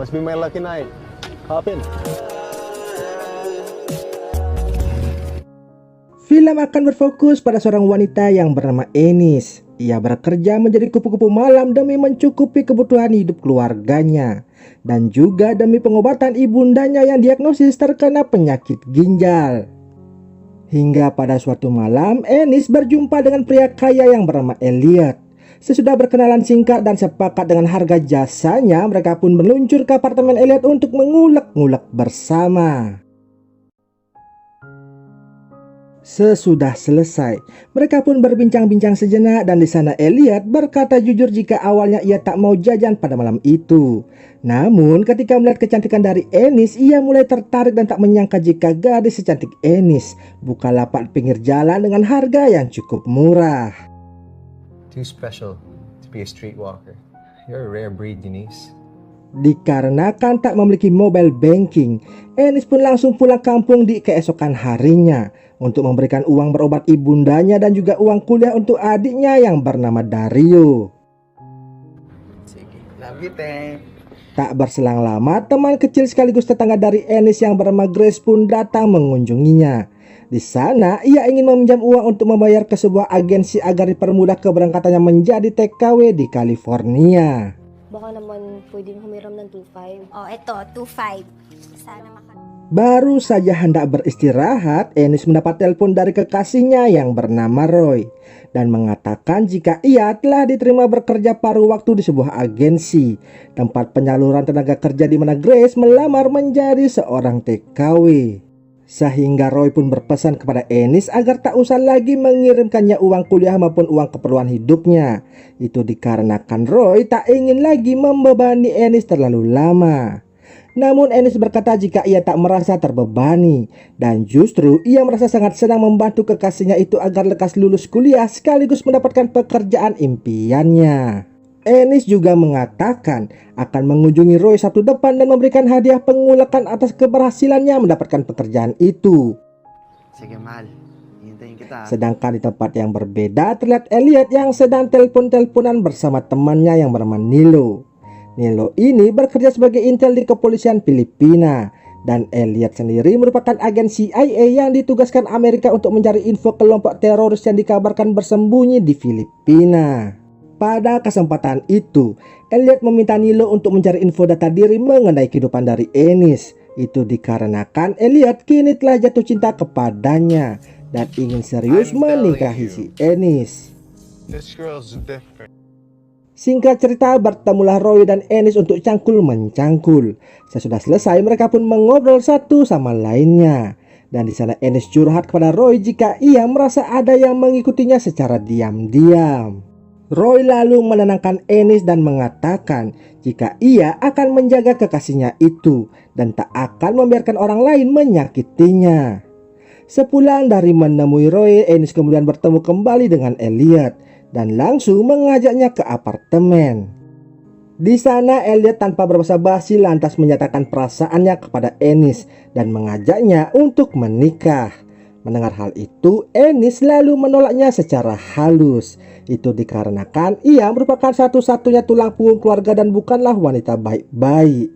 Must be my lucky night. Hop in. Film akan berfokus pada seorang wanita yang bernama Ennis. Ia bekerja menjadi kupu-kupu malam demi mencukupi kebutuhan hidup keluarganya dan juga demi pengobatan ibundanya yang diagnosis terkena penyakit ginjal. Hingga pada suatu malam, Ennis berjumpa dengan pria kaya yang bernama Elliot. Sesudah berkenalan singkat dan sepakat dengan harga jasanya, mereka pun meluncur ke apartemen Elliot untuk mengulek-ngulek bersama. Sesudah selesai, mereka pun berbincang-bincang sejenak dan di sana Elliot berkata jujur jika awalnya ia tak mau jajan pada malam itu. Namun ketika melihat kecantikan dari Ennis, ia mulai tertarik dan tak menyangka jika gadis secantik Ennis buka lapak pinggir jalan dengan harga yang cukup murah. Too special to be a streetwalker. You're a rare breed, Denise. Dikarenakan tak memiliki mobile banking, Ennis pun langsung pulang kampung di keesokan harinya untuk memberikan uang berobat ibundanya dan juga uang kuliah untuk adiknya yang bernama Dario. Love you, Teng. Tak berselang lama, teman kecil sekaligus tetangga dari Ennis yang bernama Grace pun datang mengunjunginya. Di sana, ia ingin meminjam uang untuk membayar ke sebuah agensi agar dipermudah keberangkatannya menjadi TKW di California. Baka naman pwedeng humiram ng 2.5. Oh, eto, 2.5. Sana makan. Baru saja hendak beristirahat, Ennis mendapat telepon dari kekasihnya yang bernama Roy dan mengatakan jika ia telah diterima bekerja paruh waktu di sebuah agensi tempat penyaluran tenaga kerja di mana Grace melamar menjadi seorang TKW. Sehingga Roy pun berpesan kepada Ennis agar tak usah lagi mengirimkannya uang kuliah maupun uang keperluan hidupnya. Itu dikarenakan Roy tak ingin lagi membebani Ennis terlalu lama. Namun Ennis berkata jika ia tak merasa terbebani dan justru ia merasa sangat senang membantu kekasihnya itu agar lekas lulus kuliah sekaligus mendapatkan pekerjaan impiannya. Ennis juga mengatakan akan mengunjungi Roy Sabtu depan dan memberikan hadiah pengulekan atas keberhasilannya mendapatkan pekerjaan itu. Sige, mahal. Hintayin kita. Sedangkan di tempat yang berbeda terlihat Elliot yang sedang telepon-teleponan bersama temannya yang bernama Nilo. Nilo ini bekerja sebagai intel di kepolisian Filipina dan Elliot sendiri merupakan agen CIA yang ditugaskan Amerika untuk mencari info kelompok teroris yang dikabarkan bersembunyi di Filipina. Pada kesempatan itu, Elliot meminta Nilo untuk mencari info data diri mengenai kehidupan dari Ennis. Itu dikarenakan Elliot kini telah jatuh cinta kepadanya dan ingin serius menikahi si Ennis. Singkat cerita, bertemulah Roy dan Ennis untuk cangkul-mencangkul. Sesudah selesai, mereka pun mengobrol satu sama lainnya. Dan di sana Ennis curhat kepada Roy jika ia merasa ada yang mengikutinya secara diam-diam. Roy lalu menenangkan Ennis dan mengatakan jika ia akan menjaga kekasihnya itu dan tak akan membiarkan orang lain menyakitinya. Sepulang dari menemui Roy, Ennis kemudian bertemu kembali dengan Elliot dan langsung mengajaknya ke apartemen. Di sana Elliot tanpa berbasa-basi lantas menyatakan perasaannya kepada Ennis dan mengajaknya untuk menikah. Mendengar hal itu, Ennis lalu menolaknya secara halus. Itu dikarenakan ia merupakan satu-satunya tulang punggung keluarga dan bukanlah wanita baik-baik.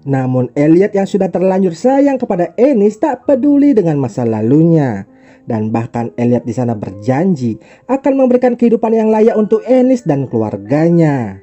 Namun Elliot yang sudah terlanjur sayang kepada Ennis tak peduli dengan masa lalunya. Dan bahkan Elliot di sana berjanji akan memberikan kehidupan yang layak untuk Ennis dan keluarganya.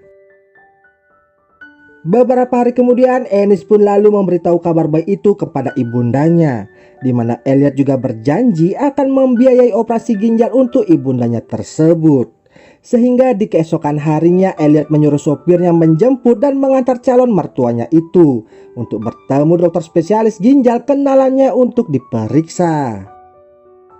Beberapa hari kemudian Ennis pun lalu memberitahu kabar baik itu kepada ibundanya, di mana Elliot juga berjanji akan membiayai operasi ginjal untuk ibundanya tersebut. Sehingga di keesokan harinya Elliot menyuruh sopirnya menjemput dan mengantar calon mertuanya itu untuk bertemu dokter spesialis ginjal kenalannya untuk diperiksa.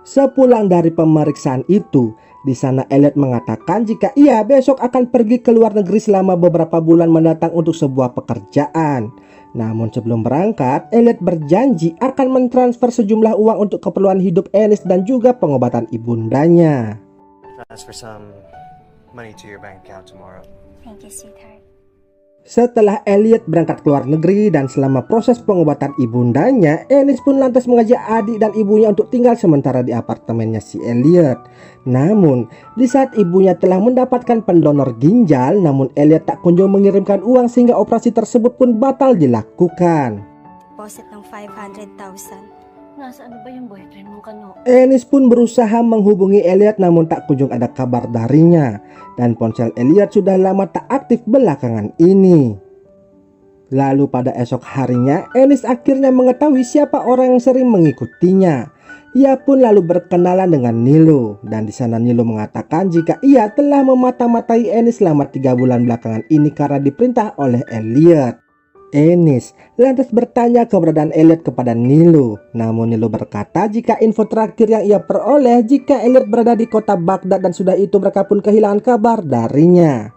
Sepulang dari pemeriksaan itu, di sana Elliot mengatakan jika ia besok akan pergi ke luar negeri selama beberapa bulan mendatang untuk sebuah pekerjaan. Namun sebelum berangkat, Elliot berjanji akan mentransfer sejumlah uang untuk keperluan hidup Ennis dan juga pengobatan ibundanya. Transfer some money to your bank account tomorrow. Thank you, sweetheart. Setelah Elliot berangkat ke luar negeri dan selama proses pengobatan ibundanya, Ennis pun lantas mengajak adik dan ibunya untuk tinggal sementara di apartemennya si Elliot. Namun, di saat ibunya telah mendapatkan pendonor ginjal, namun Elliot tak kunjung mengirimkan uang sehingga operasi tersebut pun batal dilakukan. Deposit ng 500,000. Nasaan na ba yung boyfriend mo kano? Ennis pun berusaha menghubungi Elliot namun tak kunjung ada kabar darinya. Dan ponsel Elliot sudah lama tak aktif belakangan ini. Lalu pada esok harinya, Ennis akhirnya mengetahui siapa orang yang sering mengikutinya. Ia pun lalu berkenalan dengan Nilo. Dan di sana Nilo mengatakan jika ia telah memata-matai Ennis selama 3 bulan belakangan ini karena diperintah oleh Elliot. Ennis lantas bertanya keberadaan Elliot kepada Nilo. Namun Nilo berkata jika info terakhir yang ia peroleh jika Elliot berada di kota Baghdad dan sudah itu mereka pun kehilangan kabar darinya.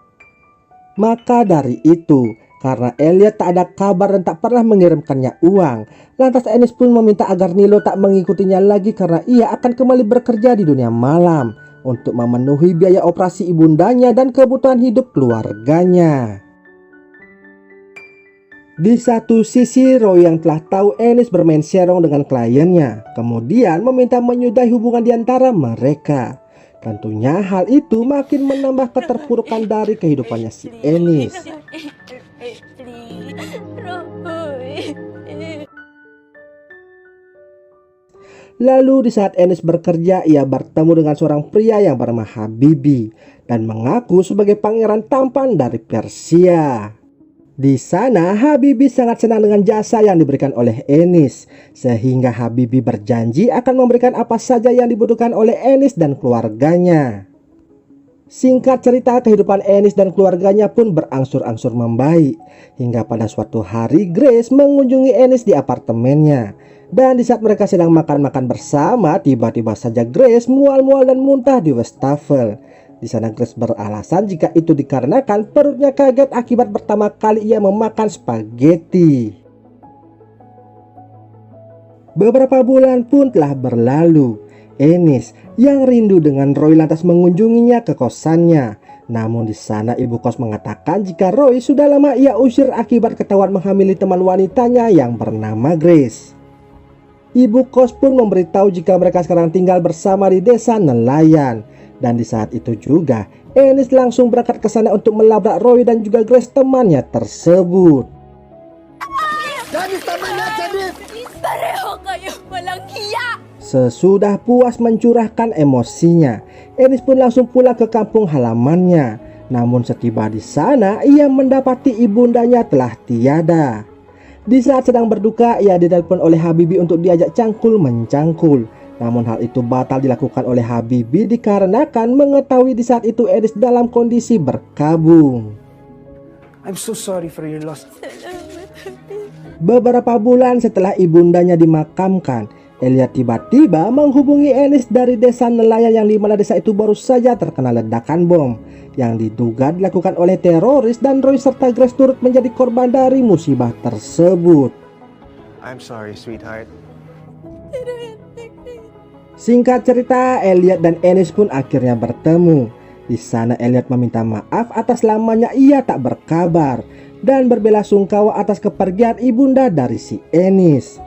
Maka dari itu, karena Elliot tak ada kabar dan tak pernah mengirimkannya uang, lantas Ennis pun meminta agar Nilo tak mengikutinya lagi karena ia akan kembali bekerja di dunia malam untuk memenuhi biaya operasi ibundanya dan kebutuhan hidup keluarganya. Di satu sisi, Roy yang telah tahu Ennis bermain serong dengan kliennya, kemudian meminta menyudahi hubungan di antara mereka. Tentunya hal itu makin menambah keterpurukan dari kehidupannya si Ennis. Lalu di saat Ennis bekerja, ia bertemu dengan seorang pria yang bernama Habibi dan mengaku sebagai pangeran tampan dari Persia. Di sana Habibi sangat senang dengan jasa yang diberikan oleh Ennis, sehingga Habibi berjanji akan memberikan apa saja yang dibutuhkan oleh Ennis dan keluarganya. Singkat cerita, kehidupan Ennis dan keluarganya pun berangsur-angsur membaik, hingga pada suatu hari Grace mengunjungi Ennis di apartemennya. Dan di saat mereka sedang makan-makan bersama, tiba-tiba saja Grace mual-mual dan muntah di wastafel. Di sana Grace beralasan jika itu dikarenakan perutnya kaget akibat pertama kali ia memakan spaghetti. Beberapa bulan pun telah berlalu. Ennis yang rindu dengan Roy lantas mengunjunginya ke kosannya. Namun di sana ibu kos mengatakan jika Roy sudah lama ia usir akibat ketahuan menghamili teman wanitanya yang bernama Grace. Ibu kos pun memberitahu jika mereka sekarang tinggal bersama di desa nelayan. Dan di saat itu juga, Ennis langsung berangkat ke sana untuk melabrak Roy dan juga Grace temannya tersebut. Pareho kayo, walang hiya! Sesudah puas mencurahkan emosinya, Ennis pun langsung pulang ke kampung halamannya. Namun setiba di sana, ia mendapati ibundanya telah tiada. Di saat sedang berduka, ia ditelepon oleh Habibi untuk diajak cangkul mencangkul. Namun hal itu batal dilakukan oleh Habibi dikarenakan mengetahui di saat itu Ennis dalam kondisi berkabung. I'm so sorry for your loss. Beberapa bulan setelah ibundanya dimakamkan, Elliot tiba-tiba menghubungi Ennis dari desa nelayan yang di mana desa itu baru saja terkena ledakan bom yang diduga dilakukan oleh teroris, dan Roy serta Grace turut menjadi korban dari musibah tersebut. I'm sorry, sweetheart. Singkat cerita, Elliot dan Ennis pun akhirnya bertemu. Di sana Elliot meminta maaf atas lamanya ia tak berkabar dan berbelasungkawa atas kepergian ibunda dari si Ennis.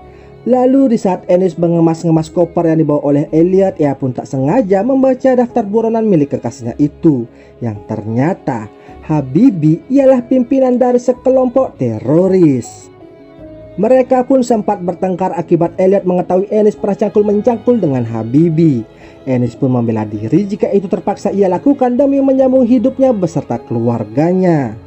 Lalu di saat Ennis mengemas-ngemas koper yang dibawa oleh Elliot, ia pun tak sengaja membaca daftar buronan milik kekasihnya itu, yang ternyata Habibi ialah pimpinan dari sekelompok teroris. Mereka pun sempat bertengkar akibat Elliot mengetahui Ennis pernah cangkul-mencangkul dengan Habibi. Ennis pun membela diri jika itu terpaksa ia lakukan demi menyambung hidupnya beserta keluarganya.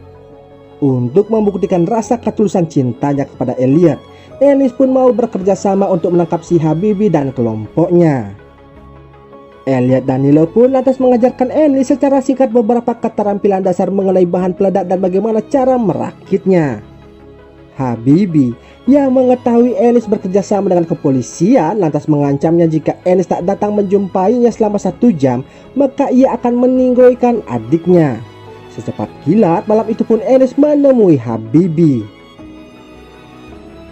Untuk membuktikan rasa ketulusan cintanya kepada Elliot, Ennis pun mau bekerja sama untuk menangkap si Habibi dan kelompoknya. Elliot dan Nilo pun lantas mengajarkan Ennis secara singkat beberapa keterampilan dasar mengenai bahan peledak dan bagaimana cara merakitnya. Habibi yang mengetahui Ennis bekerja sama dengan kepolisian lantas mengancamnya jika Ennis tak datang menjumpainya selama 1 jam, maka ia akan meninggoikan adiknya. Secepat kilat malam itu pun Ennis menemui Habibi.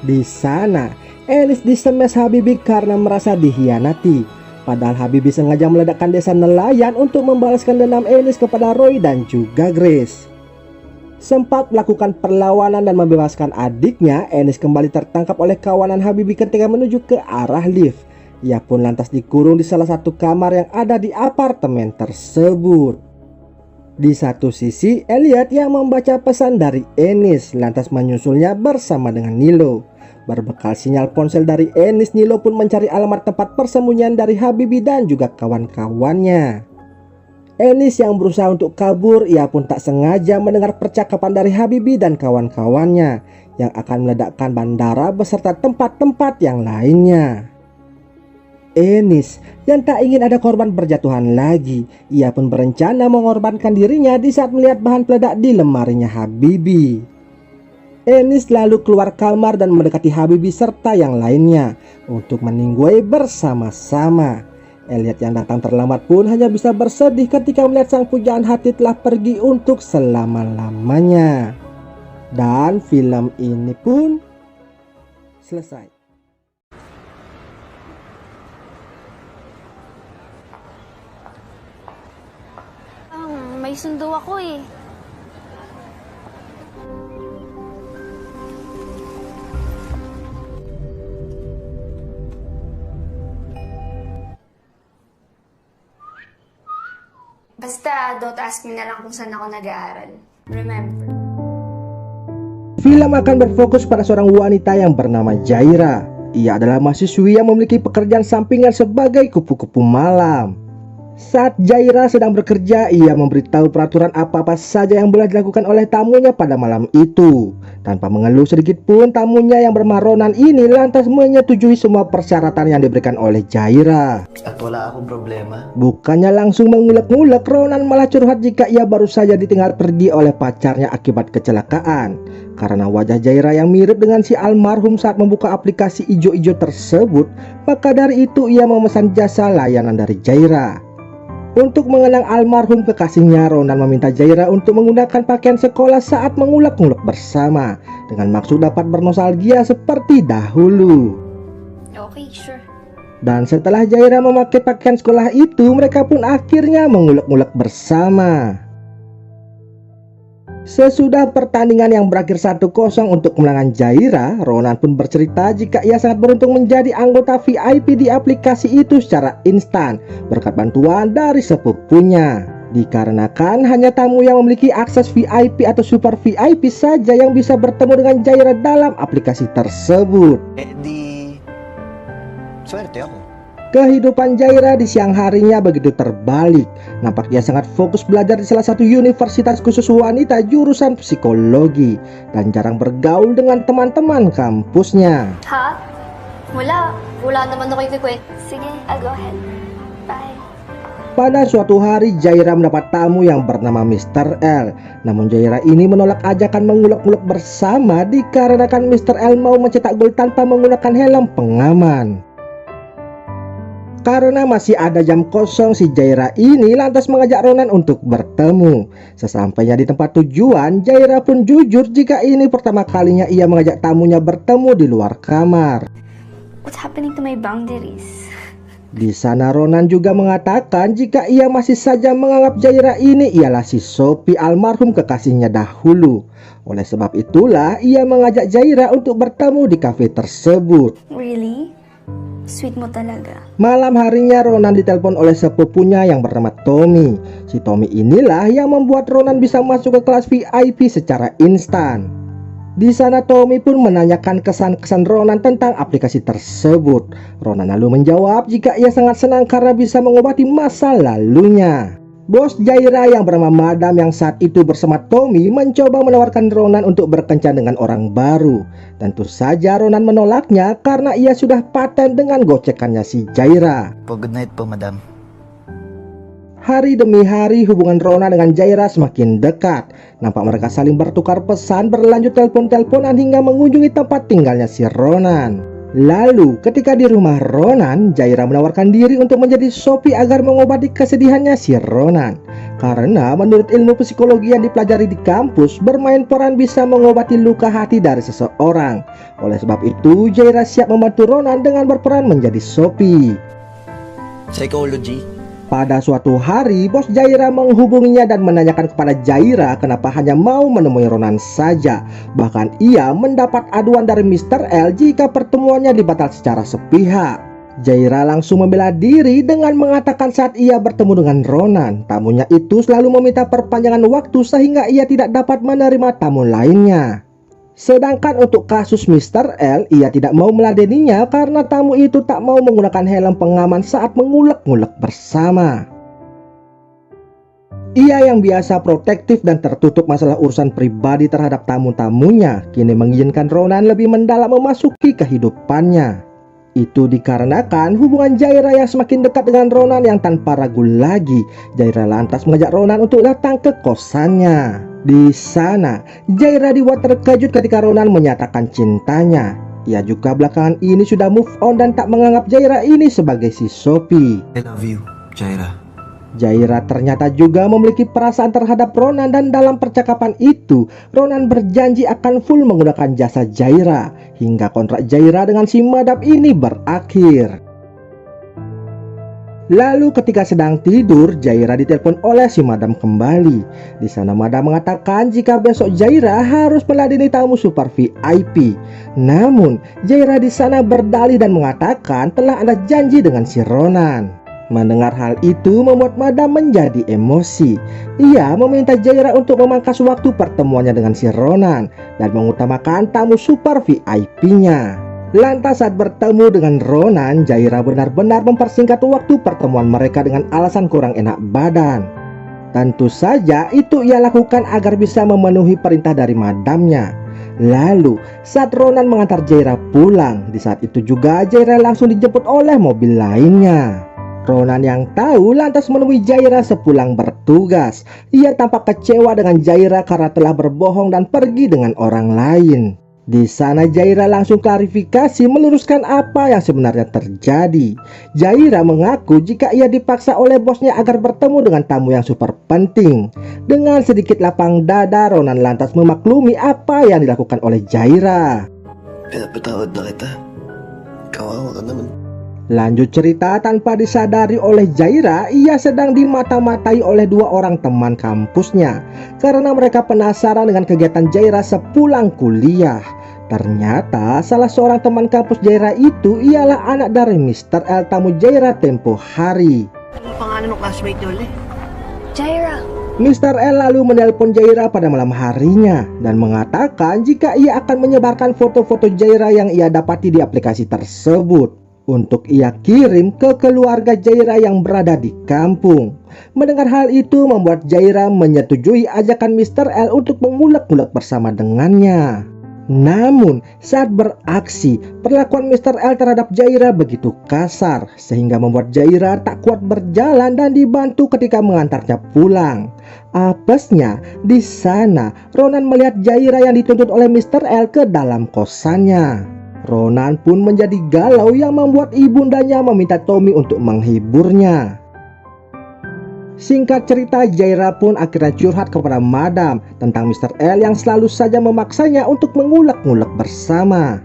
Di sana Ennis disemes Habibi karena merasa dihianati. Padahal Habibi sengaja meledakkan desa nelayan untuk membalaskan dendam Ennis kepada Roy dan juga Grace. Sempat melakukan perlawanan dan membebaskan adiknya, Enis kembali tertangkap oleh kawanan Habibie ketika menuju ke arah lift. Ia pun lantas dikurung di salah satu kamar yang ada di apartemen tersebut. Di satu sisi, Elliot yang membaca pesan dari Enis lantas menyusulnya bersama dengan Nilo. Berbekal sinyal ponsel dari Enis, Nilo pun mencari alamat tempat persembunyian dari Habibie dan juga kawan-kawannya. Enis yang berusaha untuk kabur, ia pun tak sengaja mendengar percakapan dari Habibie dan kawan-kawannya yang akan meledakkan bandara beserta tempat-tempat yang lainnya. Enis yang tak ingin ada korban berjatuhan lagi, ia pun berencana mengorbankan dirinya di saat melihat bahan peledak di lemarinya Habibie. Enis lalu keluar kamar dan mendekati Habibie serta yang lainnya untuk meninggoy bersama-sama. Elliot yang datang terlambat pun hanya bisa bersedih ketika melihat sang pujaan hati telah pergi untuk selama-lamanya. Dan film ini pun selesai. May sundo ako eh. Basta, don't ask me na lang kung saan ako nag-aaral. Remember. Film akan berfokus pada seorang wanita yang bernama Jaira. Ia adalah mahasiswi yang memiliki pekerjaan sampingan sebagai kupu-kupu malam. Saat Jaira sedang bekerja, ia memberitahu peraturan apa-apa saja yang boleh dilakukan oleh tamunya pada malam itu. Tanpa mengeluh sedikit pun, tamunya yang bernama Ronan ini lantas menyetujui semua persyaratan yang diberikan oleh Jaira. At wala akong problema. Bukannya langsung mengulek-ngulek, Ronan malah curhat jika ia baru saja ditinggal pergi oleh pacarnya akibat kecelakaan. Karena wajah Jaira yang mirip dengan si almarhum saat membuka aplikasi ijo-ijo tersebut, maka dari itu ia memesan jasa layanan dari Jaira. Untuk mengenang almarhum kekasihnya, Ronan meminta Jaira untuk menggunakan pakaian sekolah saat mengulek-ngulek bersama, dengan maksud dapat bernostalgia seperti dahulu. Okay, sure. Dan setelah Jaira memakai pakaian sekolah itu, mereka pun akhirnya mengulek-ngulek bersama. Sesudah pertandingan yang berakhir 1-0 untuk kemenangan Jaira, Ronan pun bercerita jika ia sangat beruntung menjadi anggota VIP di aplikasi itu secara instan berkat bantuan dari sepupunya. Dikarenakan hanya tamu yang memiliki akses VIP atau super VIP saja yang bisa bertemu dengan Jaira dalam aplikasi tersebut. Swerte ako. Kehidupan Jaira di siang harinya begitu terbalik. Nampak ia sangat fokus belajar di salah satu universitas khusus wanita jurusan psikologi dan jarang bergaul dengan teman-teman kampusnya. Ha? Wala. Wala naman ako ikikwet. Sige, I'll go ahead. Bye. Pada suatu hari Jaira mendapat tamu yang bernama Mr. L. Namun Jaira ini menolak ajakan mengulek-ngulek bersama dikarenakan Mr. L mau mencetak gol tanpa menggunakan helm pengaman. Karena masih ada jam kosong, si Jaira ini lantas mengajak Ronan untuk bertemu. Sesampainya di tempat tujuan, Jaira pun jujur jika ini pertama kalinya ia mengajak tamunya bertemu di luar kamar. What's happening to my boundaries? Di sana Ronan juga mengatakan jika ia masih saja menganggap Jaira ini ialah si Sophie almarhum kekasihnya dahulu. Oleh sebab itulah ia mengajak Jaira untuk bertemu di kafe tersebut. Really? Sweet mo talaga. Malam harinya Ronan ditelepon oleh sepupunya yang bernama Tommy. Si Tommy inilah yang membuat Ronan bisa masuk ke kelas VIP secara instan. Di sana Tommy pun menanyakan kesan-kesan Ronan tentang aplikasi tersebut. Ronan lalu menjawab jika ia sangat senang karena bisa mengobati masa lalunya. Bos Jaira yang bernama Madam yang saat itu bersama Tommy mencoba menawarkan Ronan untuk berkencan dengan orang baru. Tentu saja Ronan menolaknya karena ia sudah paten dengan gocekannya si Jaira. Good night po, madam. Hari demi hari hubungan Ronan dengan Jaira semakin dekat. Nampak mereka saling bertukar pesan, berlanjut telepon-teleponan hingga mengunjungi tempat tinggalnya si Ronan. Lalu ketika di rumah Ronan, Jaira menawarkan diri untuk menjadi Sophie agar mengobati kesedihannya si Ronan. Karena menurut ilmu psikologi yang dipelajari di kampus, bermain peran bisa mengobati luka hati dari seseorang. Oleh sebab itu, Jaira siap membantu Ronan dengan berperan menjadi Sophie. Psychology? Pada suatu hari, bos Jaira menghubunginya dan menanyakan kepada Jaira kenapa hanya mau menemui Ronan saja. Bahkan ia mendapat aduan dari Mr. L jika pertemuannya dibatalkan secara sepihak. Jaira langsung membela diri dengan mengatakan saat ia bertemu dengan Ronan, tamunya itu selalu meminta perpanjangan waktu sehingga ia tidak dapat menerima tamu lainnya. Sedangkan untuk kasus Mr. L, ia tidak mau meladeninya karena tamu itu tak mau menggunakan helm pengaman saat mengulek-ngulek bersama. Ia yang biasa protektif dan tertutup masalah urusan pribadi terhadap tamu-tamunya, kini mengizinkan Ronan lebih mendalam memasuki kehidupannya. Itu dikarenakan hubungan Jaira yang semakin dekat dengan Ronan yang tanpa ragu lagi, Jaira lantas mengajak Ronan untuk datang ke kosannya. Di sana, Jaira dibuat terkejut ketika Ronan menyatakan cintanya. Ia juga belakangan ini sudah move on dan tak menganggap Jaira ini sebagai si Sophie. I love you, Jaira. Jaira ternyata juga memiliki perasaan terhadap Ronan dan dalam percakapan itu, Ronan berjanji akan full menggunakan jasa Jaira hingga kontrak Jaira dengan si Madam ini berakhir. Lalu ketika sedang tidur, Jaira ditelepon oleh si Madam kembali. Di sana Madam mengatakan jika besok Jaira harus meladeni tamu super VIP. Namun Jaira di sana berdalih dan mengatakan telah ada janji dengan si Ronan. Mendengar hal itu membuat Madam menjadi emosi. Ia meminta Jaira untuk memangkas waktu pertemuannya dengan si Ronan dan mengutamakan tamu super VIP-nya. Lantas saat bertemu dengan Ronan, Jaira benar-benar mempersingkat waktu pertemuan mereka dengan alasan kurang enak badan. Tentu saja itu ia lakukan agar bisa memenuhi perintah dari madamnya. Lalu saat Ronan mengantar Jaira pulang, di saat itu juga Jaira langsung dijemput oleh mobil lainnya. Ronan yang tahu lantas menemui Jaira sepulang bertugas. Ia tampak kecewa dengan Jaira karena telah berbohong dan pergi dengan orang lain. Di sana Jaira langsung klarifikasi meluruskan apa yang sebenarnya terjadi. Jaira mengaku jika ia dipaksa oleh bosnya agar bertemu dengan tamu yang super penting. Dengan sedikit lapang dada, Ronan lantas memaklumi apa yang dilakukan oleh Jaira. Pinapatawad na kita. Kawawa ka naman. Lanjut cerita, tanpa disadari oleh Jaira, ia sedang dimata-matai oleh dua orang teman kampusnya karena mereka penasaran dengan kegiatan Jaira sepulang kuliah. Ternyata salah seorang teman kampus Jaira itu ialah anak dari Mr. L, tamu Jaira tempo hari. Ano pangalan ng classmate niyo ulit? Jaira. Mr. L lalu menelpon Jaira pada malam harinya dan mengatakan jika ia akan menyebarkan foto-foto Jaira yang ia dapati di aplikasi tersebut untuk ia kirim ke keluarga Jaira yang berada di kampung. Mendengar hal itu membuat Jaira menyetujui ajakan Mr. L untuk mengulek-ngulek bersama dengannya. Namun saat beraksi, perlakuan Mr. L terhadap Jaira begitu kasar sehingga membuat Jaira tak kuat berjalan dan dibantu ketika mengantarnya pulang. Apesnya, di sana Ronan melihat Jaira yang dituntut oleh Mr. L ke dalam kosannya. Ronan pun menjadi galau yang membuat ibundanya meminta Tommy untuk menghiburnya. Singkat cerita, Jaira pun akhirnya curhat kepada Madam tentang Mr. L yang selalu saja memaksanya untuk mengulek-ngulek bersama.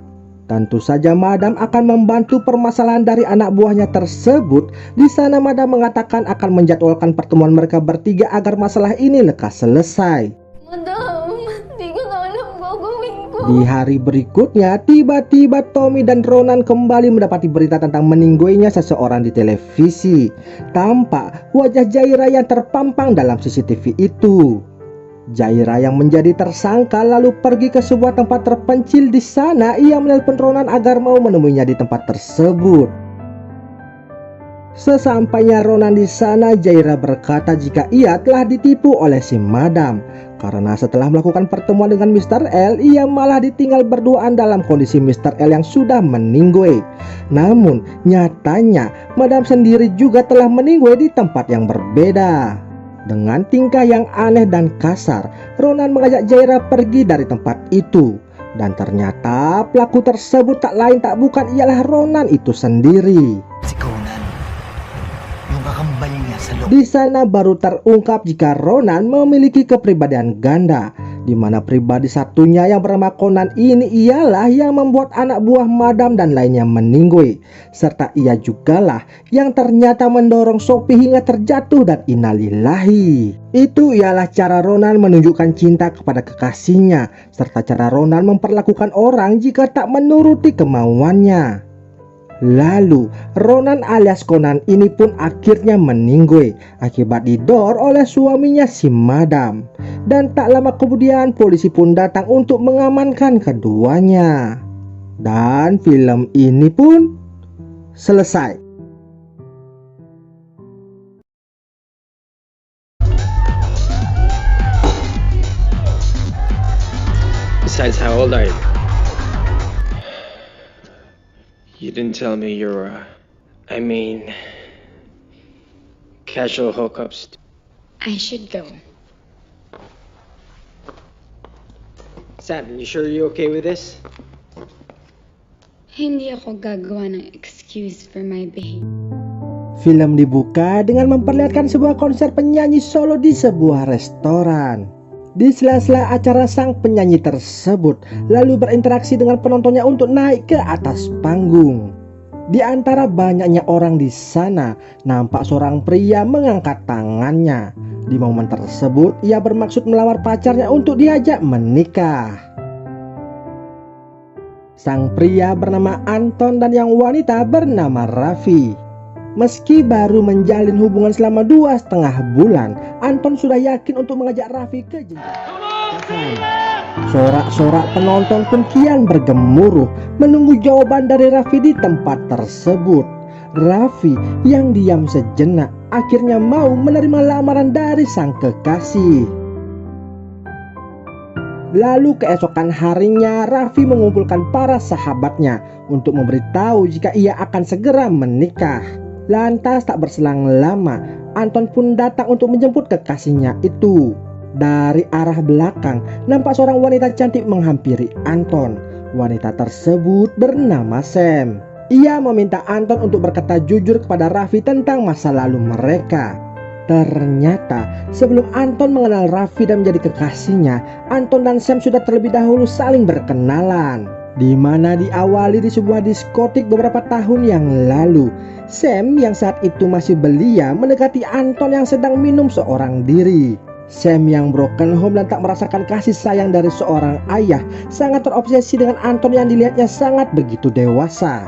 Tentu saja Madam akan membantu permasalahan dari anak buahnya tersebut. Di sana Madam mengatakan akan menjadwalkan pertemuan mereka bertiga agar masalah ini lekas selesai. Madam, di ko na alam gagawin ko. Di hari berikutnya, tiba-tiba Tommy dan Ronan kembali mendapati berita tentang meninggoinya seseorang di televisi. Tampak wajah Jaira yang terpampang dalam CCTV itu. Jaira yang menjadi tersangka lalu pergi ke sebuah tempat terpencil. Di sana ia menelpon Ronan agar mau menemuinya di tempat tersebut. Sesampainya Ronan di sana, Jaira berkata jika ia telah ditipu oleh si Madam. Karena setelah melakukan pertemuan dengan Mr. L, ia malah ditinggal berduaan dalam kondisi Mr. L yang sudah meninggoy. Namun nyatanya Madam sendiri juga telah meninggoy di tempat yang berbeda. Dengan tingkah yang aneh dan kasar, Ronan mengajak Jaira pergi dari tempat itu. Dan ternyata pelaku tersebut tak lain tak bukan ialah Ronan itu sendiri. Si Conan. Yung kakambal niya sa loob. Di sana baru terungkap jika Ronan memiliki kepribadian ganda. di mana pribadi satunya yang bernama Conan ini ialah yang membuat anak buah Madam dan lainnya meninggoy, serta ia jugalah yang ternyata mendorong Sophie hingga terjatuh dan innalillahi. Itu ialah cara Ronan menunjukkan cinta kepada kekasihnya, serta cara Ronan memperlakukan orang jika tak menuruti kemauannya. Lalu Ronan alias Conan ini pun akhirnya meninggoy akibat didor oleh suaminya si Madam. Dan tak lama kemudian polisi pun datang untuk mengamankan keduanya. Dan film ini pun selesai. Besides, how old are you? You didn't tell me you're, casual hookups. I should go. Sam, you sure you're okay with this? Hindi ako gagawa ng excuse for my behavior. Film dibuka dengan memperlihatkan sebuah konser penyanyi solo di sebuah restoran. Di sela-sela acara, sang penyanyi tersebut lalu berinteraksi dengan penontonnya untuk naik ke atas panggung. Di antara banyaknya orang di sana, nampak seorang pria mengangkat tangannya. Di momen tersebut, ia bermaksud melamar pacarnya untuk diajak menikah. Sang pria bernama Anton dan yang wanita bernama Raffi. Meski baru menjalin hubungan selama 2,5 bulan, Anton sudah yakin untuk mengajak Raffi ke jenjang pernikahan. Sorak-sorak penonton pun kian bergemuruh menunggu jawaban dari Raffi di tempat tersebut. Raffi yang diam sejenak akhirnya mau menerima lamaran dari sang kekasih. Lalu keesokan harinya Raffi mengumpulkan para sahabatnya untuk memberitahu jika ia akan segera menikah. Lantas tak berselang lama, Anton pun datang untuk menjemput kekasihnya itu. Dari arah belakang, nampak seorang wanita cantik menghampiri Anton. Wanita tersebut bernama Sam. Ia meminta Anton untuk berkata jujur kepada Raffi tentang masa lalu mereka. Ternyata sebelum Anton mengenal Raffi dan menjadi kekasihnya, Anton dan Sam sudah terlebih dahulu saling berkenalan, di mana diawali di sebuah diskotik beberapa tahun yang lalu. Sam yang saat itu masih belia mendekati Anton yang sedang minum seorang diri. Sam yang broken home dan tak merasakan kasih sayang dari seorang ayah sangat terobsesi dengan Anton yang dilihatnya sangat begitu dewasa.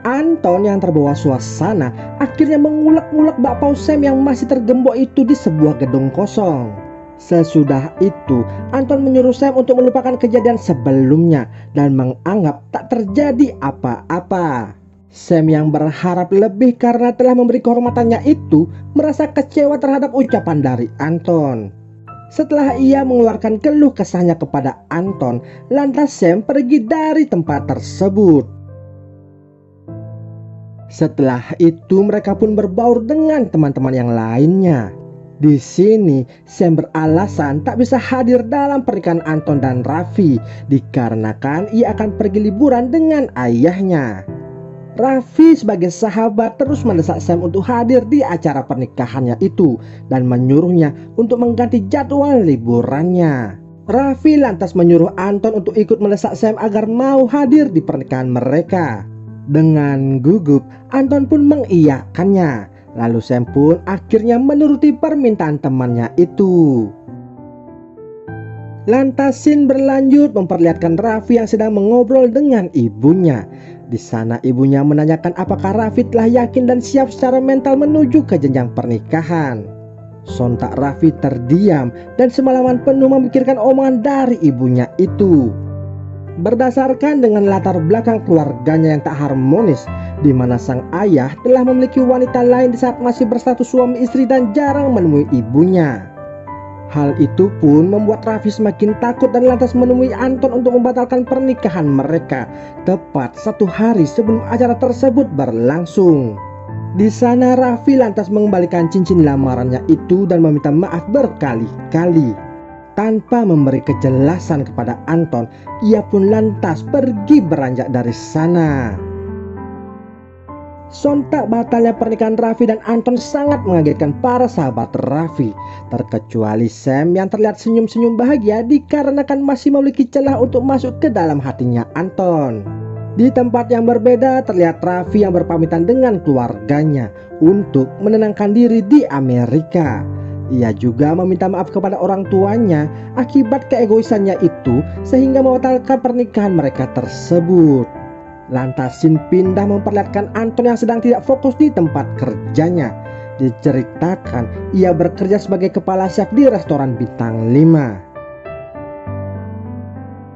Anton yang terbawa suasana akhirnya mengulek-ngulek bakpao Sam yang masih tergembok itu di sebuah gedung kosong. Sesudah itu, Anton menyuruh Sam untuk melupakan kejadian sebelumnya dan menganggap tak terjadi apa-apa. Sam yang berharap lebih karena telah memberi kehormatannya itu merasa kecewa terhadap ucapan dari Anton. Setelah ia mengeluarkan keluh kesahnya kepada Anton, lantas Sam pergi dari tempat tersebut. Setelah itu mereka pun berbaur dengan teman-teman yang lainnya. Di sini Sam beralasan tak bisa hadir dalam pernikahan Anton dan Raffi dikarenakan ia akan pergi liburan dengan ayahnya. Raffi sebagai sahabat terus mendesak Sam untuk hadir di acara pernikahannya itu dan menyuruhnya untuk mengganti jadwal liburannya. Raffi lantas menyuruh Anton untuk ikut mendesak Sam agar mau hadir di pernikahan mereka. Dengan gugup, Anton pun mengiyakannya. Lalu Sam pun akhirnya menuruti permintaan temannya itu. Lantas scene berlanjut memperlihatkan Raffi yang sedang mengobrol dengan ibunya. Di sana ibunya menanyakan apakah Raffi telah yakin dan siap secara mental menuju ke jenjang pernikahan. Sontak Raffi terdiam dan semalaman penuh memikirkan omongan dari ibunya itu. Berdasarkan dengan latar belakang keluarganya yang tak harmonis, di mana sang ayah telah memiliki wanita lain di saat masih berstatus suami istri dan jarang menemui ibunya. Hal itu pun membuat Raffi semakin takut dan lantas menemui Anton untuk membatalkan pernikahan mereka tepat 1 hari sebelum acara tersebut berlangsung. Di sana Raffi lantas mengembalikan cincin lamarannya itu dan meminta maaf berkali-kali. Tanpa memberi kejelasan kepada Anton, ia pun lantas pergi beranjak dari sana. Sontak batalnya pernikahan Raffi dan Anton sangat mengagetkan para sahabat Raffi, terkecuali Sam yang terlihat senyum-senyum bahagia dikarenakan masih memiliki celah untuk masuk ke dalam hatinya Anton. Di tempat yang berbeda terlihat Raffi yang berpamitan dengan keluarganya untuk menenangkan diri di Amerika. Ia juga meminta maaf kepada orang tuanya akibat keegoisannya itu sehingga membatalkan pernikahan mereka tersebut. Lantas scene pindah memperlihatkan Anton yang sedang tidak fokus di tempat kerjanya. Diceritakan ia bekerja sebagai kepala chef di restoran bintang 5.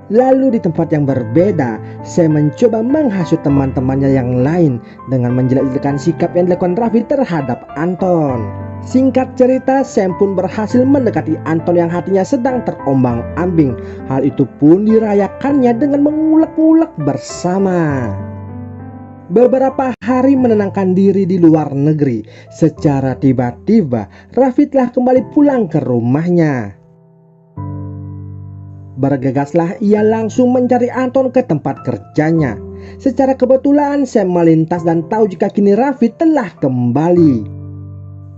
Lalu di tempat yang berbeda, saya mencoba menghasut teman-temannya yang lain dengan menjelek-jelekan sikap yang dilakukan Raffi terhadap Anton. Singkat cerita, Sam pun berhasil mendekati Anton yang hatinya sedang terombang-ambing. Hal itu pun dirayakannya dengan mengulek-ulek bersama. Beberapa hari menenangkan diri di luar negeri, secara tiba-tiba Raffi telah kembali pulang ke rumahnya. Bergegaslah ia langsung mencari Anton ke tempat kerjanya. Secara kebetulan Sam melintas dan tahu jika kini Raffi telah kembali.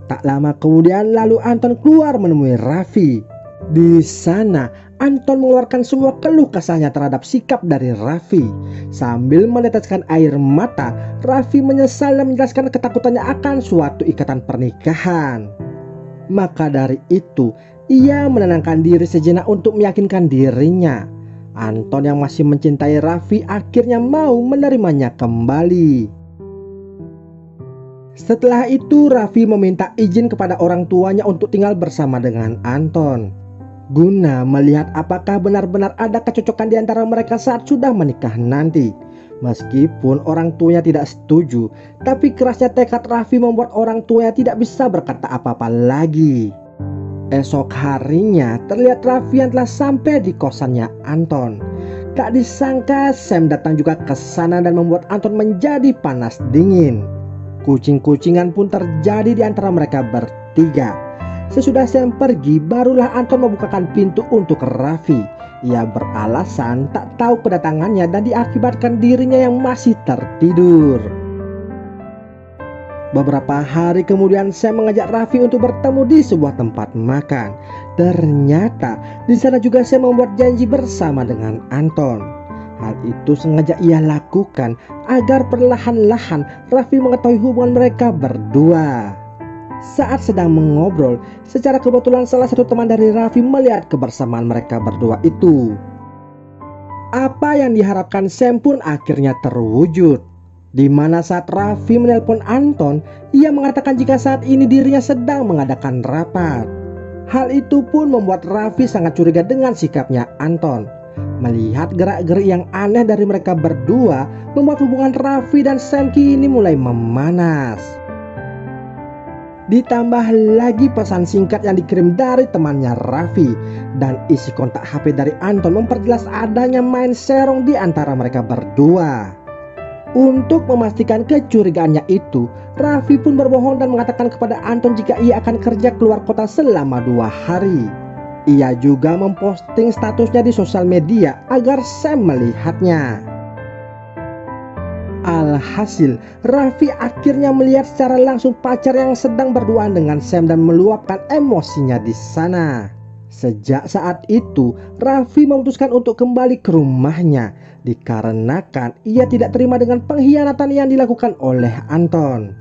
Tak lama kemudian lalu Anton keluar menemui Raffi. Di sana Anton mengeluarkan semua keluh kesahnya terhadap sikap dari Raffi. Sambil meneteskan air mata, Raffi menyesal dan menjelaskan ketakutannya akan suatu ikatan pernikahan. Maka dari itu ia menenangkan diri sejenak untuk meyakinkan dirinya. Anton yang masih mencintai Raffi akhirnya mau menerimanya kembali. Setelah itu Raffi meminta izin kepada orang tuanya untuk tinggal bersama dengan Anton, guna melihat apakah benar-benar ada kecocokan di antara mereka saat sudah menikah nanti. Meskipun orang tuanya tidak setuju, tapi kerasnya tekad Raffi membuat orang tuanya tidak bisa berkata apa-apa lagi. Esok harinya terlihat Raffi yang telah sampai di kosannya Anton. Tak disangka Sam datang juga ke sana dan membuat Anton menjadi panas dingin. Kucing-kucingan pun terjadi di antara mereka bertiga. Sesudah Sam pergi, barulah Anton membukakan pintu untuk Raffi. Ia beralasan tak tahu kedatangannya dan diakibatkan dirinya yang masih tertidur. Beberapa hari kemudian Sam mengajak Raffi untuk bertemu di sebuah tempat makan. Ternyata di sana juga Sam membuat janji bersama dengan Anton. Hal itu sengaja ia lakukan agar perlahan-lahan Raffi mengetahui hubungan mereka berdua. Saat sedang mengobrol, secara kebetulan salah satu teman dari Raffi melihat kebersamaan mereka berdua itu. Apa yang diharapkan Sam pun akhirnya terwujud. Di mana saat Raffi menelpon Anton, ia mengatakan jika saat ini dirinya sedang mengadakan rapat. Hal itu pun membuat Raffi sangat curiga dengan sikapnya Anton. Melihat gerak-gerik yang aneh dari mereka berdua membuat hubungan Raffi dan Sam kini mulai memanas. Ditambah lagi pesan singkat yang dikirim dari temannya Raffi dan isi kontak HP dari Anton memperjelas adanya main serong di antara mereka berdua. Untuk memastikan kecurigaannya itu, Raffi pun berbohong dan mengatakan kepada Anton jika ia akan kerja keluar kota selama 2 hari. Ia juga memposting statusnya di sosial media agar Sam melihatnya. Alhasil, Raffi akhirnya melihat secara langsung pacar yang sedang berduaan dengan Sam dan meluapkan emosinya di sana. Sejak saat itu, Raffi memutuskan untuk kembali ke rumahnya dikarenakan ia tidak terima dengan pengkhianatan yang dilakukan oleh Anton.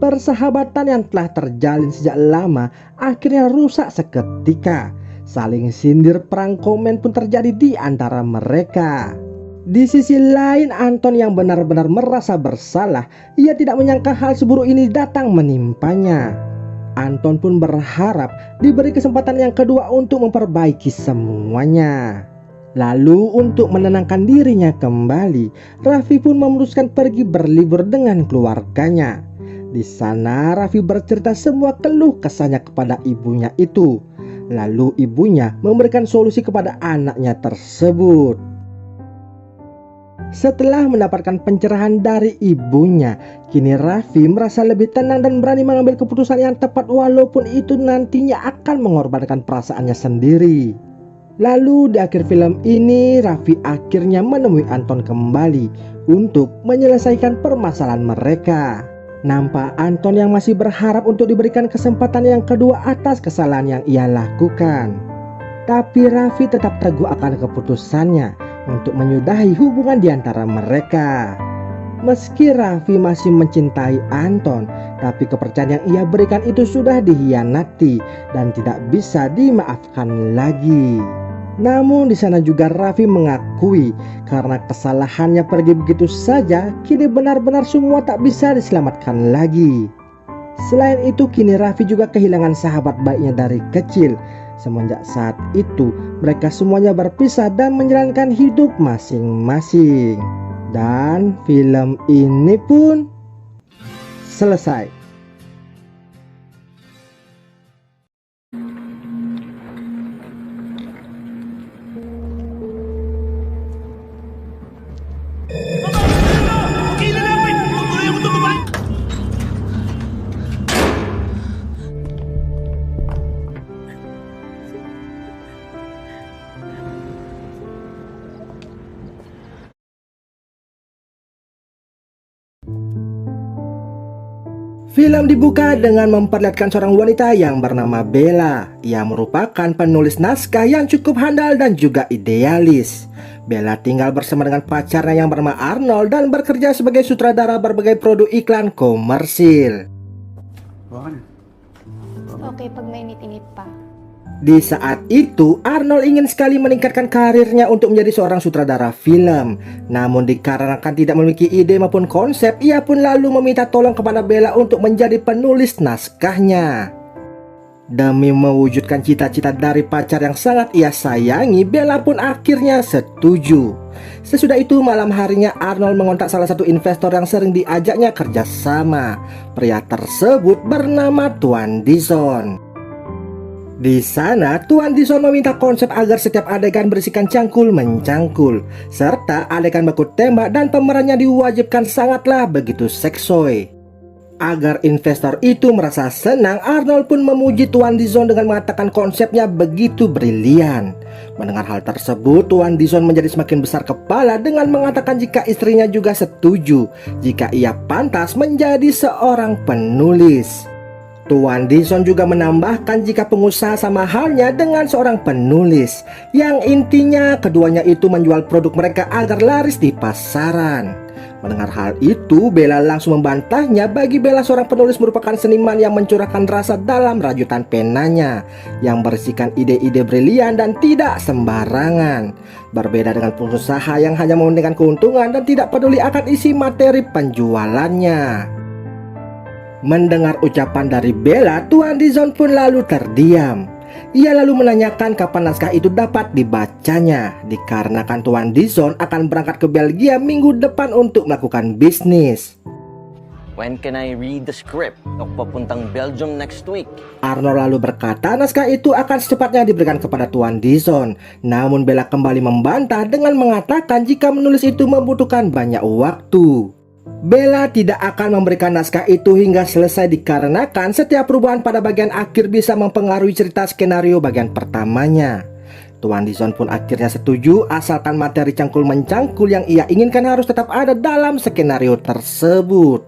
Persahabatan yang telah terjalin sejak lama akhirnya rusak seketika. Saling sindir perang komen pun terjadi di antara mereka. Di sisi lain, Anton yang benar-benar merasa bersalah, ia tidak menyangka hal seburuk ini datang menimpanya. Anton pun berharap diberi kesempatan yang kedua untuk memperbaiki semuanya. Lalu untuk menenangkan dirinya kembali, Raffi pun memutuskan pergi berlibur dengan keluarganya. Di sana Raffi bercerita semua keluh kesahnya kepada ibunya itu. Lalu ibunya memberikan solusi kepada anaknya tersebut. Setelah mendapatkan pencerahan dari ibunya, kini Raffi merasa lebih tenang dan berani mengambil keputusan yang tepat walaupun itu nantinya akan mengorbankan perasaannya sendiri. Lalu di akhir film ini Raffi akhirnya menemui Anton kembali untuk menyelesaikan permasalahan mereka. Nampak Anton yang masih berharap untuk diberikan kesempatan yang kedua atas kesalahan yang ia lakukan. Tapi Raffi tetap teguh akan keputusannya untuk menyudahi hubungan di antara mereka. Meski Raffi masih mencintai Anton, tapi kepercayaan yang ia berikan itu sudah dihianati dan tidak bisa dimaafkan lagi. Namun di sana juga Raffi mengakui karena kesalahannya pergi begitu saja, kini benar-benar semua tak bisa diselamatkan lagi. Selain itu, kini Raffi juga kehilangan sahabat baiknya dari kecil. Semenjak saat itu, mereka semuanya berpisah dan menjalankan hidup masing-masing. Dan film ini pun selesai. Film dibuka dengan memperlihatkan seorang wanita yang bernama Bella. Ia merupakan penulis naskah yang cukup handal dan juga idealis. Bella tinggal bersama dengan pacarnya yang bernama Arnold dan bekerja sebagai sutradara berbagai produk iklan komersil. Okay, pag mainit-init pa. Di saat itu, Arnold ingin sekali meningkatkan karirnya untuk menjadi seorang sutradara film. Namun dikarenakan tidak memiliki ide maupun konsep, ia pun lalu meminta tolong kepada Bella untuk menjadi penulis naskahnya. Demi mewujudkan cita-cita dari pacar yang sangat ia sayangi, Bella pun akhirnya setuju. Sesudah itu malam harinya Arnold mengontak salah satu investor yang sering diajaknya kerjasama. Pria tersebut bernama Tuan Dison. Di sana, Tuan Dison meminta konsep agar setiap adegan berisikan cangkul-mencangkul, serta adegan baku tembak dan pemerannya diwajibkan sangatlah begitu seksoi. Agar investor itu merasa senang, Arnold pun memuji Tuan Dison dengan mengatakan konsepnya begitu brilian. Mendengar hal tersebut, Tuan Dison menjadi semakin besar kepala dengan mengatakan jika istrinya juga setuju jika ia pantas menjadi seorang penulis. Tuan Dison juga menambahkan jika pengusaha sama halnya dengan seorang penulis, yang intinya keduanya itu menjual produk mereka agar laris di pasaran. Mendengar hal itu, Bella langsung membantahnya. Bagi Bella, seorang penulis merupakan seniman yang mencurahkan rasa dalam rajutan penanya, yang berisikan ide-ide brilian dan tidak sembarangan. Berbeda dengan pengusaha yang hanya mementingkan keuntungan dan tidak peduli akan isi materi penjualannya. Mendengar ucapan dari Bella, Tuan Dison pun lalu terdiam. Ia lalu menanyakan kapan naskah itu dapat dibacanya, dikarenakan Tuan Dison akan berangkat ke Belgia minggu depan untuk melakukan bisnis. When can I read the script? Ako papuntang Belgium next week. Arnold lalu berkata naskah itu akan secepatnya diberikan kepada Tuan Dison. Namun Bella kembali membantah dengan mengatakan jika menulis itu membutuhkan banyak waktu. Bella tidak akan memberikan naskah itu hingga selesai dikarenakan setiap perubahan pada bagian akhir bisa mempengaruhi cerita skenario bagian pertamanya. Tuan Dison pun akhirnya setuju asalkan materi cangkul-mencangkul yang ia inginkan harus tetap ada dalam skenario tersebut.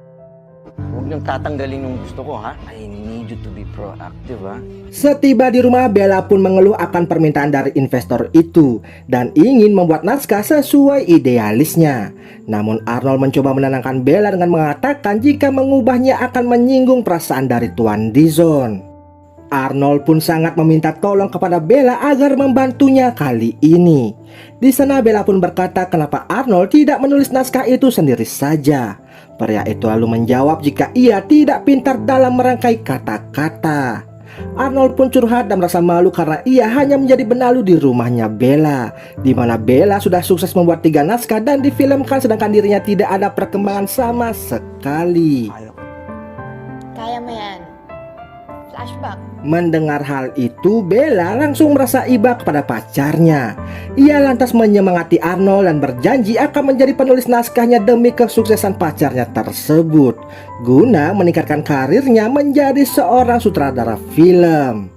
Huwag niyong tatanggalin yung gusto ko, ha? I need you to be proactive, ha? Setiba di rumah, Bella pun mengeluh akan permintaan dari investor itu dan ingin membuat naskah sesuai idealisnya. Namun Arnold mencoba menenangkan Bella dengan mengatakan jika mengubahnya akan menyinggung perasaan dari Tuan Dison. Arnold pun sangat meminta tolong kepada Bella agar membantunya kali ini. Di sana Bella pun berkata kenapa Arnold tidak menulis naskah itu sendiri saja. Pria itu lalu menjawab jika ia tidak pintar dalam merangkai kata-kata. Arnold pun curhat dan merasa malu karena ia hanya menjadi benalu di rumahnya Bella, di mana Bella sudah sukses membuat 3 naskah dan difilmkan sedangkan dirinya tidak ada perkembangan sama sekali. Kaya mo yan. Flashback. Mendengar hal itu, Bella langsung merasa iba kepada pacarnya. Ia lantas menyemangati Arnold dan berjanji akan menjadi penulis naskahnya demi kesuksesan pacarnya tersebut, guna meningkatkan karirnya menjadi seorang sutradara film.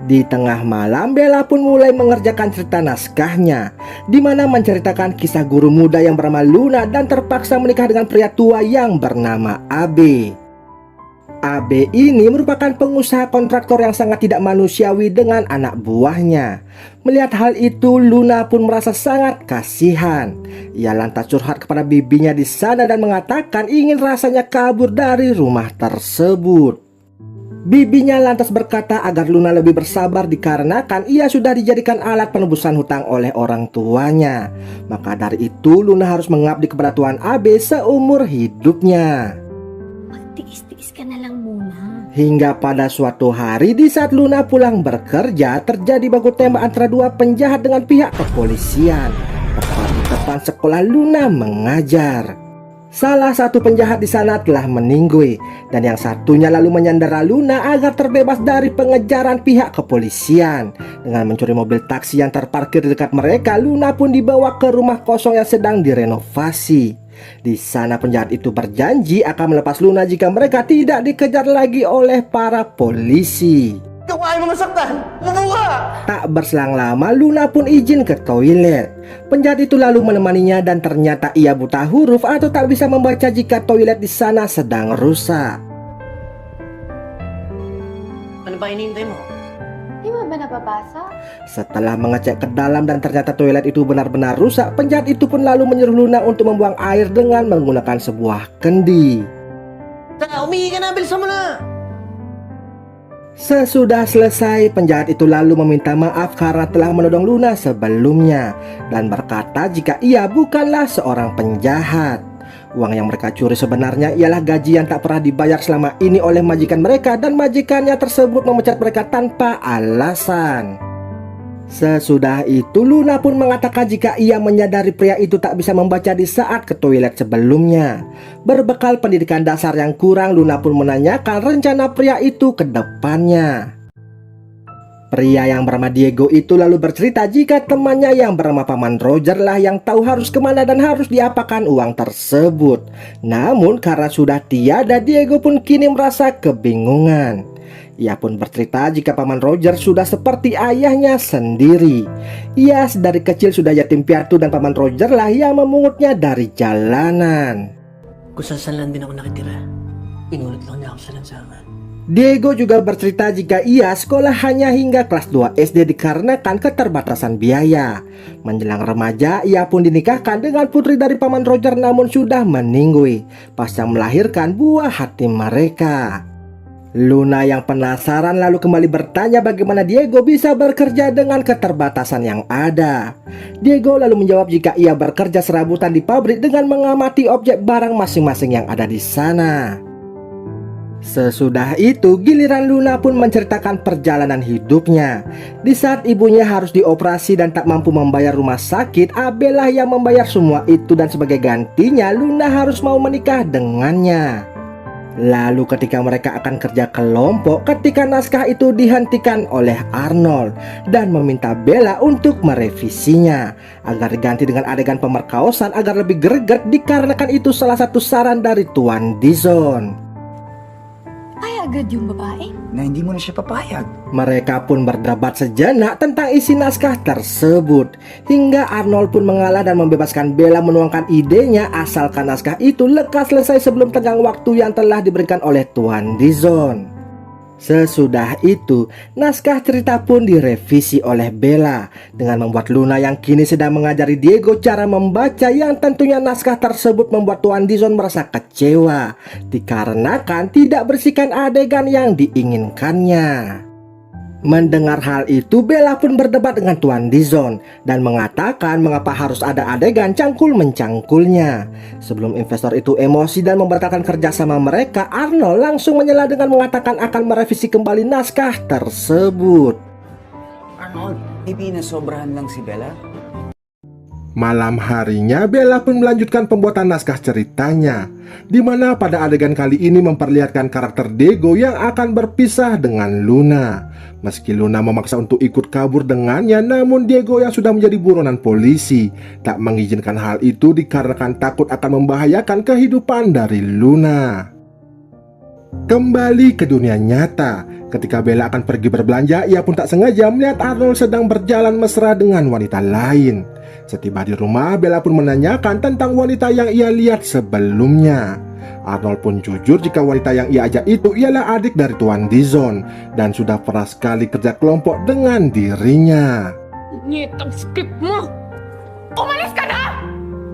Di tengah malam, Bella pun mulai mengerjakan cerita naskahnya, di mana menceritakan kisah guru muda yang bernama Luna dan terpaksa menikah dengan pria tua yang bernama Abe. Abe ini merupakan pengusaha kontraktor yang sangat tidak manusiawi dengan anak buahnya. Melihat hal itu, Luna pun merasa sangat kasihan. Ia lantas curhat kepada bibinya di sana dan mengatakan ingin rasanya kabur dari rumah tersebut. Bibinya lantas berkata agar Luna lebih bersabar dikarenakan ia sudah dijadikan alat penebusan hutang oleh orang tuanya. Maka dari itu Luna harus mengabdi kepada Tuan Abe seumur hidupnya. Magtiis-tiis ka na lang muna. Hingga pada suatu hari di saat Luna pulang bekerja, terjadi baku tembak antara dua penjahat dengan pihak kepolisian. Tepat di depan sekolah Luna mengajar. Salah satu penjahat di sana telah meninggal dan yang satunya lalu menyandera Luna agar terbebas dari pengejaran pihak kepolisian. Dengan mencuri mobil taksi yang terparkir di dekat mereka, Luna pun dibawa ke rumah kosong yang sedang direnovasi. Di sana penjahat itu berjanji akan melepas Luna jika mereka tidak dikejar lagi oleh para polisi. Ikaw ayaw mo masaktan! Mabuha! Tak berselang lama, Luna pun izin ke toilet. Penjahat itu lalu menemaninya dan ternyata ia buta huruf atau tak bisa membaca jika toilet di sana sedang rusak. Ano ba hinihintay mo? Di mo ba nababasa? Setelah mengecek ke dalam dan ternyata toilet itu benar-benar rusak, penjahat itu pun lalu menyuruh Luna untuk membuang air dengan menggunakan sebuah kendi. Umihi ka na! Bilisan mo na! Sesudah selesai, penjahat itu lalu meminta maaf karena telah menodong Luna sebelumnya dan berkata jika ia bukanlah seorang penjahat. Uang yang mereka curi sebenarnya ialah gaji yang tak pernah dibayar selama ini oleh majikan mereka dan majikannya tersebut memecat mereka tanpa alasan. Sesudah itu Luna pun mengatakan jika ia menyadari pria itu tak bisa membaca di saat ke toilet sebelumnya. Berbekal pendidikan dasar yang kurang, Luna pun menanyakan rencana pria itu ke depannya. Pria yang bernama Diego itu lalu bercerita jika temannya yang bernama Paman Roger lah yang tahu harus kemana dan harus diapakan uang tersebut. Namun karena sudah tiada, Diego pun kini merasa kebingungan. Ia pun bercerita jika Paman Roger sudah seperti ayahnya sendiri. Ia dari kecil sudah yatim piatu dan Paman Roger lah yang memungutnya dari jalanan. Kung saan lang din ako nakitira. Inulit lang niya ako sa lansangan. Diego juga bercerita jika ia sekolah hanya hingga kelas 2 SD dikarenakan keterbatasan biaya. Menjelang remaja, ia pun dinikahkan dengan putri dari Paman Roger namun sudah meninggal pasca melahirkan buah hati mereka. Luna yang penasaran lalu kembali bertanya bagaimana Diego bisa bekerja dengan keterbatasan yang ada. Diego lalu menjawab jika ia bekerja serabutan di pabrik dengan mengamati objek barang masing-masing yang ada di sana. Sesudah itu giliran Luna pun menceritakan perjalanan hidupnya. Di saat ibunya harus dioperasi dan tak mampu membayar rumah sakit, Abel lah yang membayar semua itu dan sebagai gantinya Luna harus mau menikah dengannya. Lalu ketika mereka akan kerja kelompok, ketika naskah itu dihentikan oleh Arnold dan meminta Bella untuk merevisinya agar diganti dengan adegan pemerkosaan agar lebih greget dikarenakan itu salah satu saran dari Tuan Dizon. Ay, agad yung babae. Na hindi mo na siya papayag. Mereka pun berdebat sejenak tentang isi naskah tersebut hingga Arnold pun mengalah dan membebaskan Bella menuangkan idenya asalkan naskah itu lekas selesai sebelum tenggang waktu yang telah diberikan oleh Tuan Dizon. Sesudah itu, naskah cerita pun direvisi oleh Bella dengan membuat Luna yang kini sedang mengajari Diego cara membaca yang tentunya naskah tersebut membuat Tuan Dizon merasa kecewa dikarenakan tidak bersihkan adegan yang diinginkannya. Mendengar hal itu, Bella pun berdebat dengan Tuan Dizon dan mengatakan mengapa harus ada adegan cangkul-mencangkulnya. Sebelum investor itu emosi dan membatalkan kerjasama mereka, Arnold langsung menyela dengan mengatakan akan merevisi kembali naskah tersebut. Arnold, hindi nasobrahan lang si Bella? Malam harinya, Bella pun melanjutkan pembuatan naskah ceritanya, di mana pada adegan kali ini memperlihatkan karakter Diego yang akan berpisah dengan Luna. Meski Luna memaksa untuk ikut kabur dengannya, namun Diego yang sudah menjadi buronan polisi tak mengizinkan hal itu dikarenakan takut akan membahayakan kehidupan dari Luna. Kembali ke dunia nyata, Ketika Bella akan pergi berbelanja, ia pun tak sengaja melihat Arnold sedang berjalan mesra dengan wanita lain. Setiba di rumah, Bella pun menanyakan tentang wanita yang ia lihat sebelumnya. Arnold pun jujur jika wanita yang ia ajak itu ialah adik dari Tuan Dizon dan sudah pernah sekali kerja kelompok dengan dirinya. Nyetang skip mo! Umalis ka na!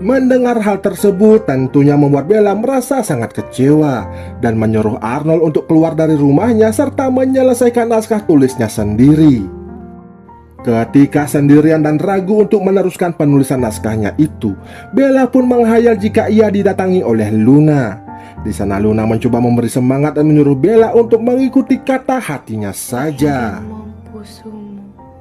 Mendengar hal tersebut tentunya membuat Bella merasa sangat kecewa dan menyuruh Arnold untuk keluar dari rumahnya serta menyelesaikan naskah tulisnya sendiri. Ketika sendirian dan ragu untuk meneruskan penulisan naskahnya itu, Bella pun menghayal jika ia didatangi oleh Luna. Di sana Luna mencoba memberi semangat dan menyuruh Bella untuk mengikuti kata hatinya saja.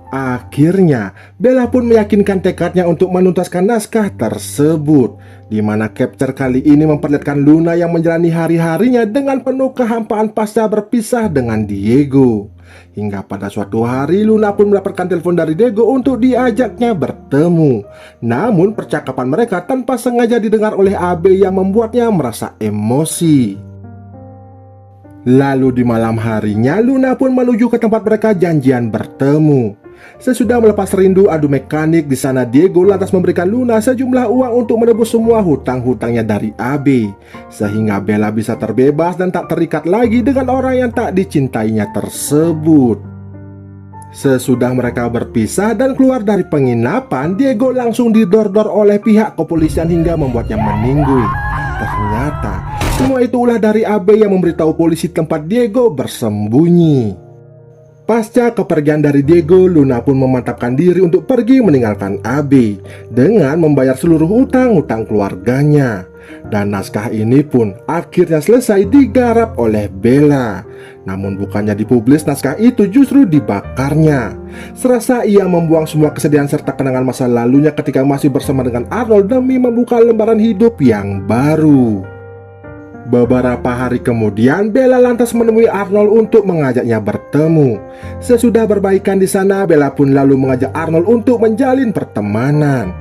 Akhirnya, Bella pun meyakinkan tekadnya untuk menuntaskan naskah tersebut, di mana capture kali ini memperlihatkan Luna yang menjalani hari-harinya dengan penuh kehampaan pasca berpisah dengan Diego. Hingga pada suatu hari Luna pun mendapatkan telepon dari Diego untuk diajaknya bertemu. Namun percakapan mereka tanpa sengaja didengar oleh Abe yang membuatnya merasa emosi. Lalu di malam harinya Luna pun menuju ke tempat mereka janjian bertemu. Sesudah melepas rindu adu mekanik di sana, Diego lantas memberikan Luna sejumlah uang untuk menebus semua hutang-hutangnya dari Abe, sehingga Bella bisa terbebas dan tak terikat lagi dengan orang yang tak dicintainya tersebut. Sesudah mereka berpisah dan keluar dari penginapan, Diego langsung didor-dor oleh pihak kepolisian hingga membuatnya meninggoy. Ternyata semua itu ulah dari Abe yang memberitahu polisi tempat Diego bersembunyi. Pasca kepergian dari Diego, Luna pun memantapkan diri untuk pergi meninggalkan Abe dengan membayar seluruh utang-utang keluarganya. Dan naskah ini pun akhirnya selesai digarap oleh Bella. Namun bukannya dipublis, naskah itu justru dibakarnya. Serasa ia membuang semua kesedihan serta kenangan masa lalunya ketika masih bersama dengan Arnold demi membuka lembaran hidup yang baru. Beberapa hari kemudian, Bella lantas menemui Arnold untuk mengajaknya bertemu. Sesudah berbaikan di sana, Bella pun lalu mengajak Arnold untuk menjalin pertemanan.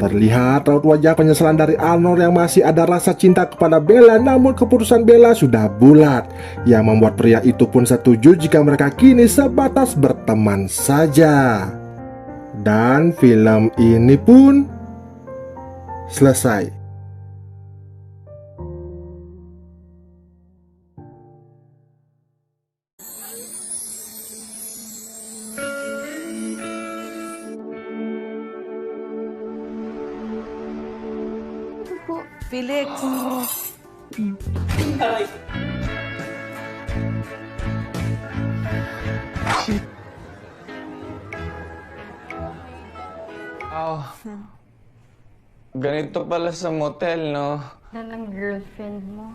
Terlihat raut wajah penyesalan dari Arnold yang masih ada rasa cinta kepada Bella, namun keputusan Bella sudah bulat, yang membuat pria itu pun setuju jika mereka kini sebatas berteman saja. Dan film ini pun selesai. Felix. Oh. Ganito pala sa motel, no? Ng girlfriend mo.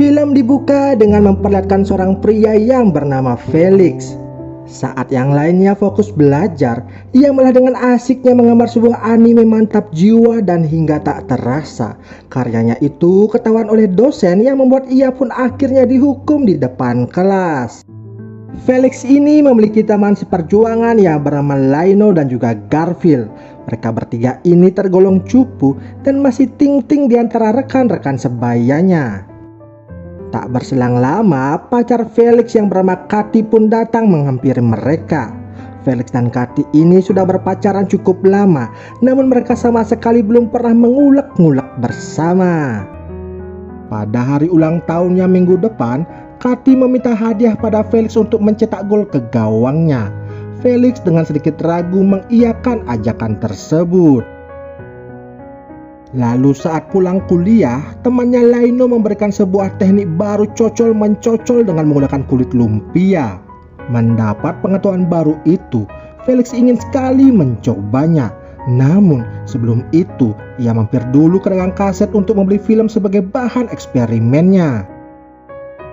Film dibuka dengan memperlihatkan seorang pria yang bernama Felix. Saat yang lainnya fokus belajar, ia malah dengan asiknya menggambar sebuah anime mantap jiwa dan hingga tak terasa karyanya itu ketahuan oleh dosen yang membuat ia pun akhirnya dihukum di depan kelas. Felix ini memiliki teman seperjuangan yang bernama Lino dan juga Garfield. Mereka bertiga ini tergolong cupu dan masih ting-ting di antara rekan-rekan sebayanya. Tak berselang lama, pacar Felix yang bernama Katy pun datang menghampiri mereka. Felix dan Katy ini sudah berpacaran cukup lama, namun mereka sama sekali belum pernah mengulek-ngulek bersama. Pada hari ulang tahunnya minggu depan, Katy meminta hadiah pada Felix untuk mencetak gol ke gawangnya. Felix dengan sedikit ragu mengiyakan ajakan tersebut. Lalu saat pulang kuliah, temannya Lino memberikan sebuah teknik baru cocol-mencocol dengan menggunakan kulit lumpia. Mendapat pengetahuan baru itu, Felix ingin sekali mencobanya. Namun sebelum itu, ia mampir dulu ke dagang kaset untuk membeli film sebagai bahan eksperimennya.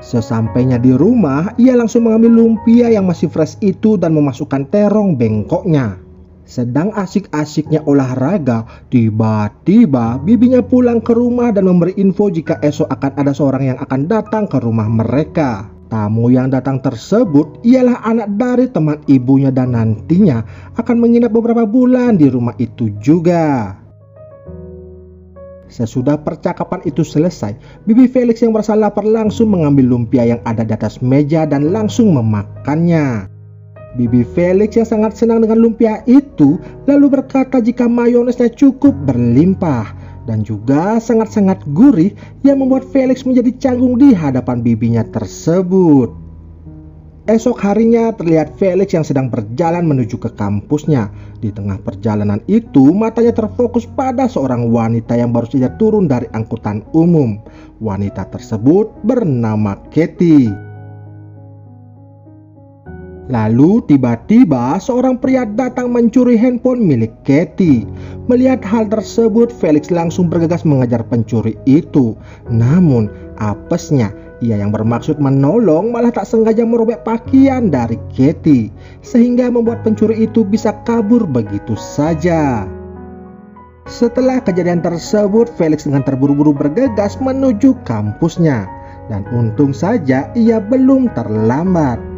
Sesampainya di rumah, ia langsung mengambil lumpia yang masih fresh itu dan memasukkan terong bengkoknya. Sedang asik-asiknya olahraga, tiba-tiba bibinya pulang ke rumah dan memberi info jika esok akan ada seorang yang akan datang ke rumah mereka. Tamu yang datang tersebut ialah anak dari teman ibunya dan nantinya akan menginap beberapa bulan di rumah itu juga. Sesudah percakapan itu selesai, Bibi Felix yang merasa lapar langsung mengambil lumpia yang ada di atas meja dan langsung memakannya. Bibi Felix yang sangat senang dengan lumpia itu lalu berkata jika mayonesnya cukup berlimpah dan juga sangat-sangat gurih yang membuat Felix menjadi canggung di hadapan bibinya tersebut. Esok harinya terlihat Felix yang sedang berjalan menuju ke kampusnya. Di tengah perjalanan itu matanya terfokus pada seorang wanita yang baru saja turun dari angkutan umum. Wanita tersebut bernama Katie. Lalu tiba-tiba seorang pria datang mencuri handphone milik Katie. Melihat hal tersebut, Felix langsung bergegas mengejar pencuri itu. Namun apesnya, ia yang bermaksud menolong malah tak sengaja merobek pakaian dari Katie, sehingga membuat pencuri itu bisa kabur begitu saja. Setelah kejadian tersebut, Felix dengan terburu-buru bergegas menuju kampusnya. Dan untung saja ia belum terlambat.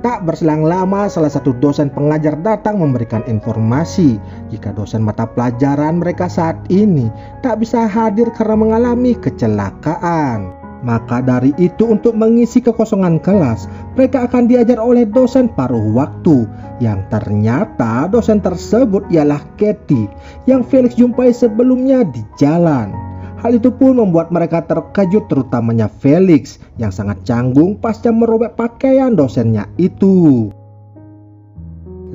Tak berselang lama, salah satu dosen pengajar datang memberikan informasi jika dosen mata pelajaran mereka saat ini tak bisa hadir karena mengalami kecelakaan. Maka dari itu untuk mengisi kekosongan kelas, mereka akan diajar oleh dosen paruh waktu, yang ternyata dosen tersebut ialah Katie yang Felix jumpai sebelumnya di jalan. Hal itu pun membuat mereka terkejut, terutamanya Felix yang sangat canggung pasca merobek pakaian dosennya itu.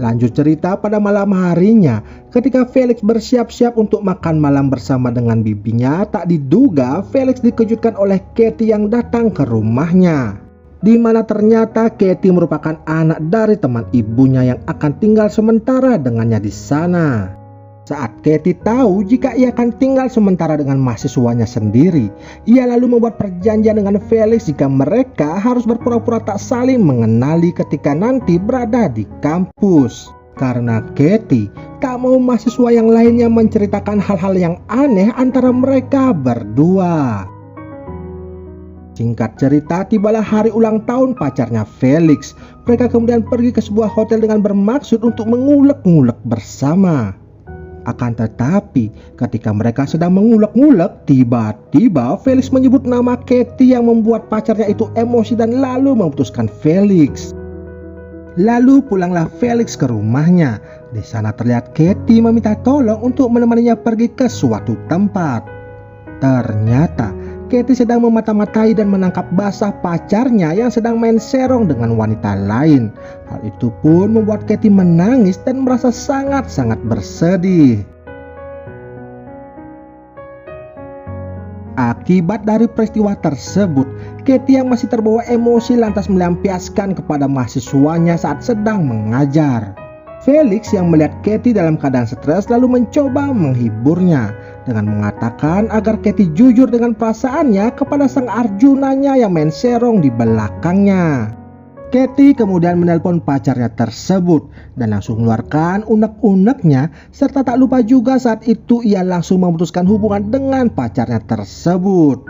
Lanjut cerita pada malam harinya, ketika Felix bersiap-siap untuk makan malam bersama dengan bibinya, tak diduga Felix dikejutkan oleh Katie yang datang ke rumahnya. Di mana ternyata Katie merupakan anak dari teman ibunya yang akan tinggal sementara dengannya di sana. Saat Katie tahu jika ia akan tinggal sementara dengan mahasiswanya sendiri, ia lalu membuat perjanjian dengan Felix jika mereka harus berpura-pura tak saling mengenali ketika nanti berada di kampus. Karena Katie tak mau mahasiswa yang lainnya menceritakan hal-hal yang aneh antara mereka berdua. Singkat cerita, tibalah hari ulang tahun pacarnya Felix. Mereka kemudian pergi ke sebuah hotel dengan bermaksud untuk mengulek-ngulek bersama. Akan tetapi ketika mereka sedang mengulek-ngulek, tiba-tiba Felix menyebut nama Katie yang membuat pacarnya itu emosi dan lalu memutuskan Felix. Lalu pulanglah Felix ke rumahnya. Di sana terlihat Katie meminta tolong untuk menemaninya pergi ke suatu tempat. Ternyata Katie sedang memata-matai dan menangkap basah pacarnya yang sedang main serong dengan wanita lain. Hal itu pun membuat Katie menangis dan merasa sangat-sangat bersedih. Akibat dari peristiwa tersebut, Katie yang masih terbawa emosi lantas melampiaskan kepada mahasiswanya saat sedang mengajar. Felix yang melihat Katie dalam keadaan stres lalu mencoba menghiburnya dengan mengatakan agar Katie jujur dengan perasaannya kepada sang Arjunanya yang main serong di belakangnya. Katie kemudian menelpon pacarnya tersebut dan langsung mengeluarkan unek-uneknya, serta tak lupa juga saat itu ia langsung memutuskan hubungan dengan pacarnya tersebut.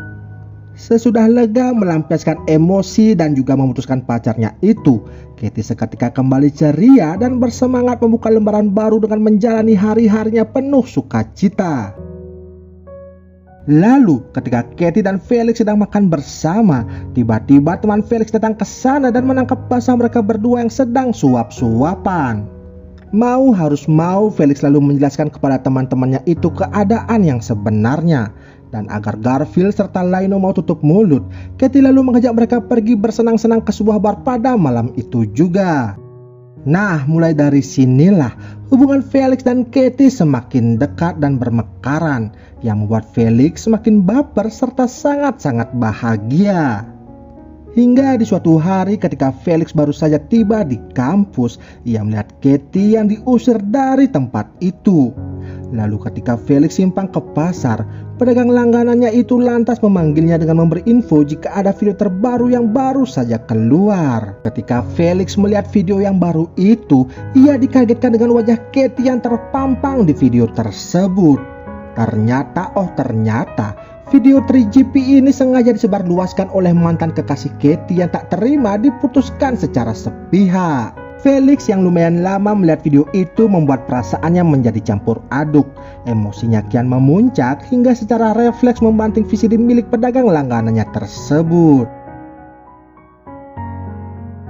Sesudah lega melampiaskan emosi dan juga memutuskan pacarnya itu, Katie seketika kembali ceria dan bersemangat membuka lembaran baru dengan menjalani hari-harinya penuh sukacita. Lalu ketika Katie dan Felix sedang makan bersama, tiba-tiba teman Felix datang ke sana dan menangkap basah mereka berdua yang sedang suap-suapan. Mau harus mau, Felix lalu menjelaskan kepada teman-temannya itu keadaan yang sebenarnya. Dan agar Garfield serta Lino mau tutup mulut, Katie lalu mengajak mereka pergi bersenang-senang ke sebuah bar pada malam itu juga. Nah, mulai dari sinilah hubungan Felix dan Katie semakin dekat dan bermekaran, yang membuat Felix semakin baper serta sangat-sangat bahagia. Hingga di suatu hari ketika Felix baru saja tiba di kampus, ia melihat Katie yang diusir dari tempat itu. Lalu ketika Felix simpang ke pasar, pedagang langganannya itu lantas memanggilnya dengan memberi info jika ada video terbaru yang baru saja keluar. Ketika Felix melihat video yang baru itu, ia dikagetkan dengan wajah Katie yang terpampang di video tersebut. Ternyata video 3GP ini sengaja disebarluaskan oleh mantan kekasih Katie yang tak terima diputuskan secara sepihak. Felix yang lumayan lama melihat video itu membuat perasaannya menjadi campur aduk. Emosinya kian memuncak hingga secara refleks membanting VCD milik pedagang langganannya tersebut.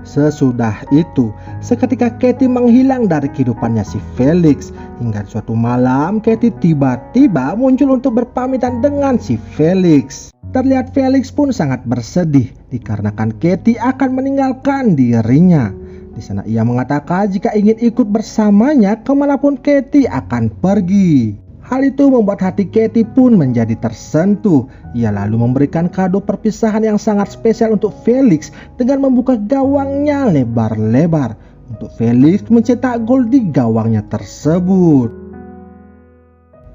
Sesudah itu, seketika Katie menghilang dari kehidupannya si Felix. Hingga suatu malam, Katie tiba-tiba muncul untuk berpamitan dengan si Felix. Terlihat Felix pun sangat bersedih dikarenakan Katie akan meninggalkan dirinya. Di sana ia mengatakan jika ingin ikut bersamanya kemanapun Katie akan pergi. Hal itu membuat hati Katie pun menjadi tersentuh. Ia lalu memberikan kado perpisahan yang sangat spesial untuk Felix dengan membuka gawangnya lebar-lebar untuk Felix mencetak gol di gawangnya tersebut.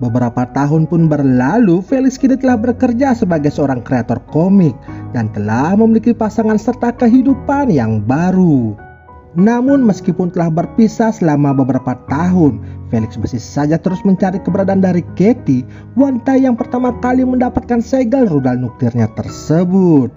Beberapa tahun pun berlalu, Felix kini telah bekerja sebagai seorang kreator komik dan telah memiliki pasangan serta kehidupan yang baru. Namun meskipun telah berpisah selama beberapa tahun, Felix masih saja terus mencari keberadaan dari Katie, wanita yang pertama kali mendapatkan segel rudal nuklirnya tersebut.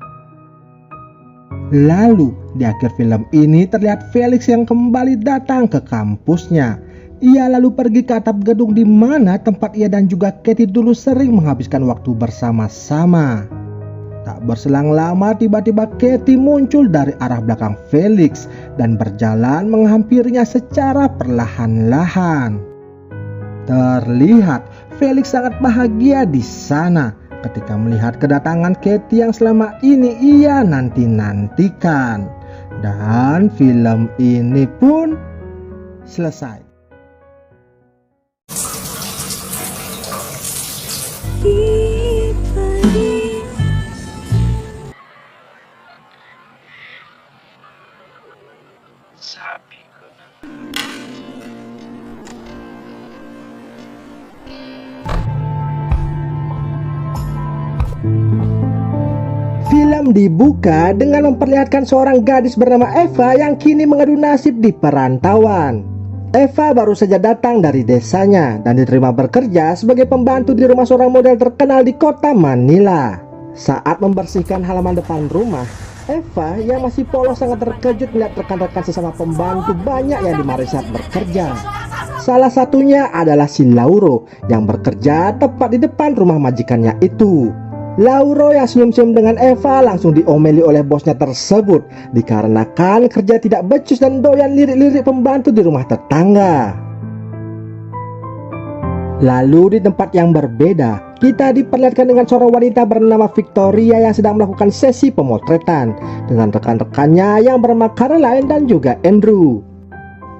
Lalu di akhir film ini terlihat Felix yang kembali datang ke kampusnya. Ia lalu pergi ke atap gedung di mana tempat ia dan juga Katie dulu sering menghabiskan waktu bersama-sama. Tak berselang lama tiba-tiba Katie muncul dari arah belakang Felix dan berjalan menghampirinya secara perlahan-lahan. Terlihat Felix sangat bahagia di sana ketika melihat kedatangan Katie yang selama ini ia nanti-nantikan. Dan film ini pun selesai. Film dibuka dengan memperlihatkan seorang gadis bernama Eva yang kini mengadu nasib di perantauan. Eva baru saja datang dari desanya dan diterima bekerja sebagai pembantu di rumah seorang model terkenal di kota Manila. Saat membersihkan halaman depan rumah, Eva yang masih polos sangat terkejut melihat rekan-rekan sesama pembantu banyak yang dimarahi saat bekerja. Salah satunya adalah si Lauro yang bekerja tepat di depan rumah majikannya itu. Lauro yang senyum-senyum dengan Eva langsung diomeli oleh bosnya tersebut dikarenakan kerja tidak becus dan doyan lirik-lirik pembantu di rumah tetangga. Lalu di tempat yang berbeda, kita diperlihatkan dengan seorang wanita bernama Victoria yang sedang melakukan sesi pemotretan dengan rekan-rekannya yang bernama Caroline dan juga Andrew.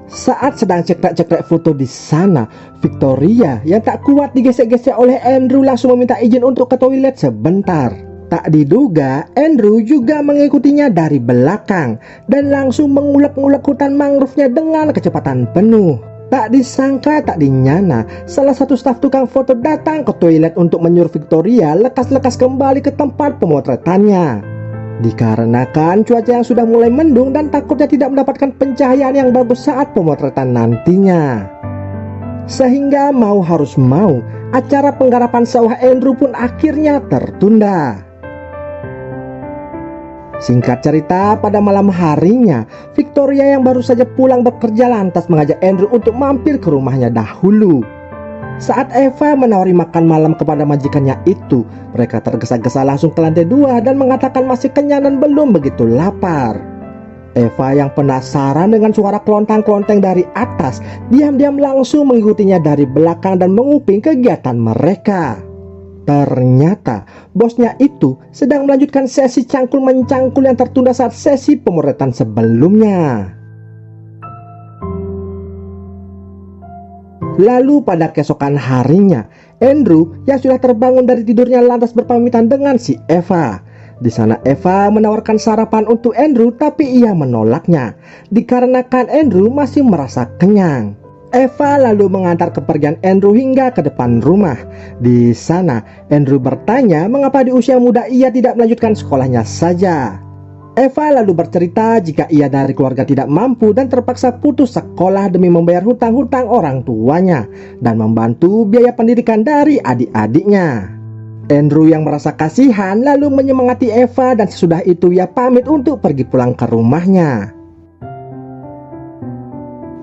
Saat sedang cekrek-cekrek foto di sana, Victoria yang tak kuat digesek-gesek oleh Andrew langsung meminta izin untuk ke toilet sebentar. Tak diduga, Andrew juga mengikutinya dari belakang dan langsung mengulek-ngulek hutan mangrove-nya dengan kecepatan penuh. Tak disangka, tak dinyana, salah satu staf tukang foto datang ke toilet untuk menyuruh Victoria lekas-lekas kembali ke tempat pemotretannya. Dikarenakan cuaca yang sudah mulai mendung dan takutnya tidak mendapatkan pencahayaan yang bagus saat pemotretan nantinya. Sehingga mau harus mau, acara penggarapan sawah Andrew pun akhirnya tertunda. Singkat cerita, pada malam harinya, Victoria yang baru saja pulang bekerja lantas mengajak Andrew untuk mampir ke rumahnya dahulu. Saat Eva menawari makan malam kepada majikannya itu, mereka tergesa-gesa langsung ke lantai 2 dan mengatakan masih kenyang dan belum begitu lapar. Eva yang penasaran dengan suara kelontang-kelonteng dari atas, diam-diam langsung mengikutinya dari belakang dan menguping kegiatan mereka. Ternyata bosnya itu sedang melanjutkan sesi cangkul-mencangkul yang tertunda saat sesi pemotretan sebelumnya. Lalu pada keesokan harinya, Andrew yang sudah terbangun dari tidurnya lantas berpamitan dengan si Eva. Di sana Eva menawarkan sarapan untuk Andrew tapi ia menolaknya dikarenakan Andrew masih merasa kenyang. Eva lalu mengantar kepergian Andrew hingga ke depan rumah. Di sana Andrew bertanya mengapa di usia muda ia tidak melanjutkan sekolahnya saja. Eva lalu bercerita jika ia dari keluarga tidak mampu dan terpaksa putus sekolah demi membayar hutang-hutang orang tuanya dan membantu biaya pendidikan dari adik-adiknya. Andrew yang merasa kasihan lalu menyemangati Eva dan sesudah itu ia pamit untuk pergi pulang ke rumahnya.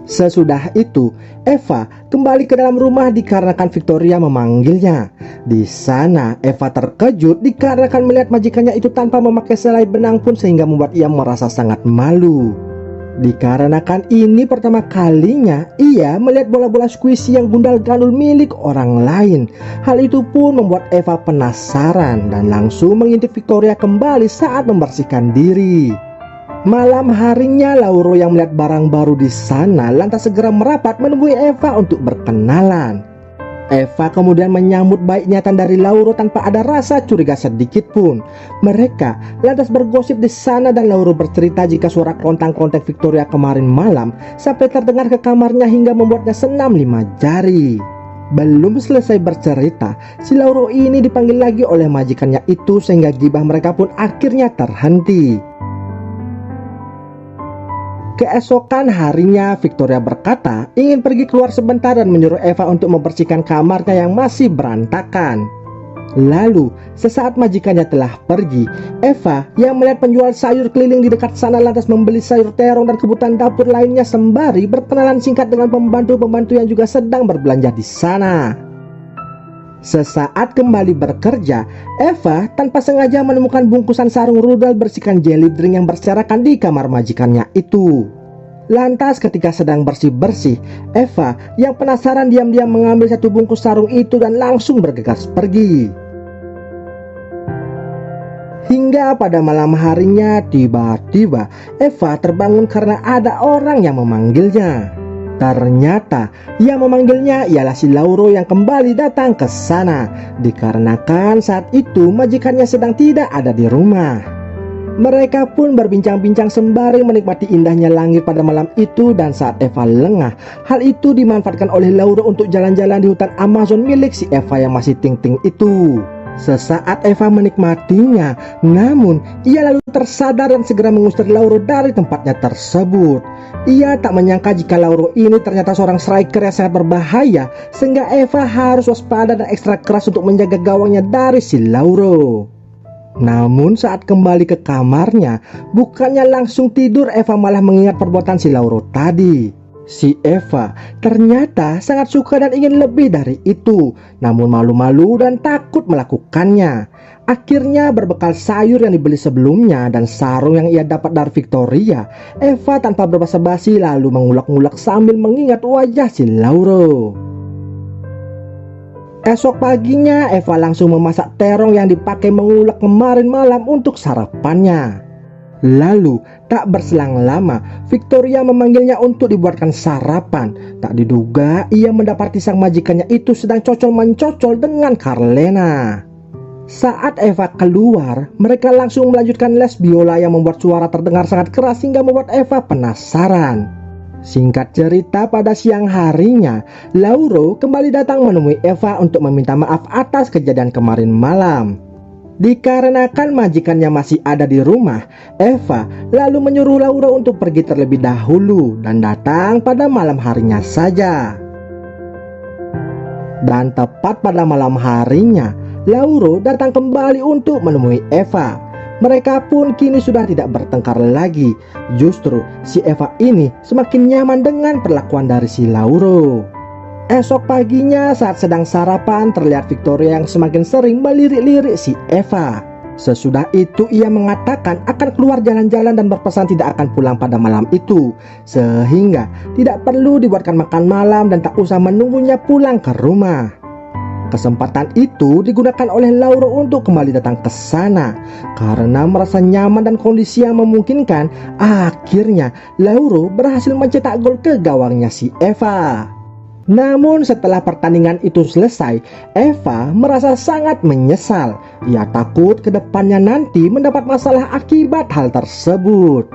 Sesudah itu, Eva kembali ke dalam rumah dikarenakan Victoria memanggilnya. Di sana, Eva terkejut dikarenakan melihat majikannya itu tanpa memakai selai benang pun sehingga membuat ia merasa sangat malu. Dikarenakan ini pertama kalinya ia melihat bola-bola squishy yang gundal-gandul milik orang lain. Hal itu pun membuat Eva penasaran dan langsung mengintip Victoria kembali saat membersihkan diri. Malam harinya, Lauro yang melihat barang baru di sana lantas segera merapat menemui Eva untuk berkenalan. Eva kemudian menyambut baik niatan dari Lauro tanpa ada rasa curiga sedikit pun. Mereka lantas bergosip di sana dan Lauro bercerita jika suara kontang-kontak Victoria kemarin malam sampai terdengar ke kamarnya hingga membuatnya senam 5 jari. Belum selesai bercerita, si Lauro ini dipanggil lagi oleh majikannya itu sehingga gibah mereka pun akhirnya terhenti. Keesokan harinya, Victoria berkata ingin pergi keluar sebentar dan menyuruh Eva untuk membersihkan kamarnya yang masih berantakan. Lalu, sesaat majikannya telah pergi, Eva yang melihat penjual sayur keliling di dekat sana lantas membeli sayur terong dan kebutuhan dapur lainnya sembari berkenalan singkat dengan pembantu-pembantu yang juga sedang berbelanja di sana. Sesaat kembali bekerja, Eva tanpa sengaja menemukan bungkusan sarung rudal bersihkan jelly drink yang berserakan di kamar majikannya itu. Lantas ketika sedang bersih-bersih, Eva yang penasaran diam-diam mengambil satu bungkus sarung itu dan langsung bergegas pergi. Hingga pada malam harinya, tiba-tiba Eva terbangun karena ada orang yang memanggilnya. Ternyata yang memanggilnya ialah si Lauro yang kembali datang ke sana, dikarenakan saat itu majikannya sedang tidak ada di rumah. Mereka pun berbincang-bincang sembari menikmati indahnya langit pada malam itu dan saat Eva lengah, hal itu dimanfaatkan oleh Lauro untuk jalan-jalan di hutan Amazon milik si Eva yang masih ting-ting itu. Sesaat Eva menikmatinya, namun ia lalu tersadar dan segera mengusir Lauro dari tempatnya tersebut. Ia tak menyangka jika Lauro ini ternyata seorang striker yang sangat berbahaya, sehingga Eva harus waspada dan ekstra keras untuk menjaga gawangnya dari si Lauro. Namun saat kembali ke kamarnya, bukannya langsung tidur, Eva malah mengingat perbuatan si Lauro tadi. Si Eva ternyata sangat suka dan ingin lebih dari itu, namun malu-malu dan takut melakukannya. Akhirnya berbekal sayur yang dibeli sebelumnya dan sarung yang ia dapat dari Victoria, Eva tanpa berbasa-basi lalu mengulek-ngulek sambil mengingat wajah si Lauro. Esok paginya Eva langsung memasak terong yang dipakai mengulek kemarin malam untuk sarapannya. Lalu tak berselang lama Victoria memanggilnya untuk dibuatkan sarapan. Tak diduga ia mendapati sang majikannya itu sedang cocol-mencocol dengan Carlena. Saat Eva keluar, mereka langsung melanjutkan les biola yang membuat suara terdengar sangat keras hingga membuat Eva penasaran. Singkat cerita, pada siang harinya Lauro kembali datang menemui Eva untuk meminta maaf atas kejadian kemarin malam. Dikarenakan majikannya masih ada di rumah, Eva lalu menyuruh Lauro untuk pergi terlebih dahulu dan datang pada malam harinya saja. Dan tepat pada malam harinya, Lauro datang kembali untuk menemui Eva. Mereka pun kini sudah tidak bertengkar lagi. Justru si Eva ini semakin nyaman dengan perlakuan dari si Lauro. Esok paginya saat sedang sarapan, terlihat Victoria yang semakin sering melirik-lirik si Eva. Sesudah itu ia mengatakan akan keluar jalan-jalan dan berpesan tidak akan pulang pada malam itu, sehingga tidak perlu dibuatkan makan malam dan tak usah menunggunya pulang ke rumah. Kesempatan itu digunakan oleh Lauro untuk kembali datang ke sana. Karena merasa nyaman dan kondisi yang memungkinkan, akhirnya Lauro berhasil mencetak gol ke gawangnya si Eva. Namun setelah pertandingan itu selesai, Eva merasa sangat menyesal. Ia takut ke depannya nanti mendapat masalah akibat hal tersebut.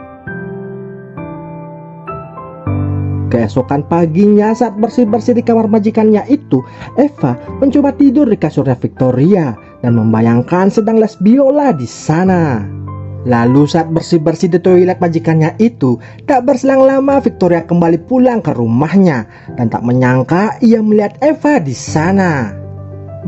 Keesokan paginya saat bersih-bersih di kamar majikannya itu, Eva mencoba tidur di kasurnya Victoria dan membayangkan sedang les biola di sana. Lalu saat bersih-bersih di toilet majikannya itu, tak berselang lama Victoria kembali pulang ke rumahnya dan tak menyangka ia melihat Eva di sana.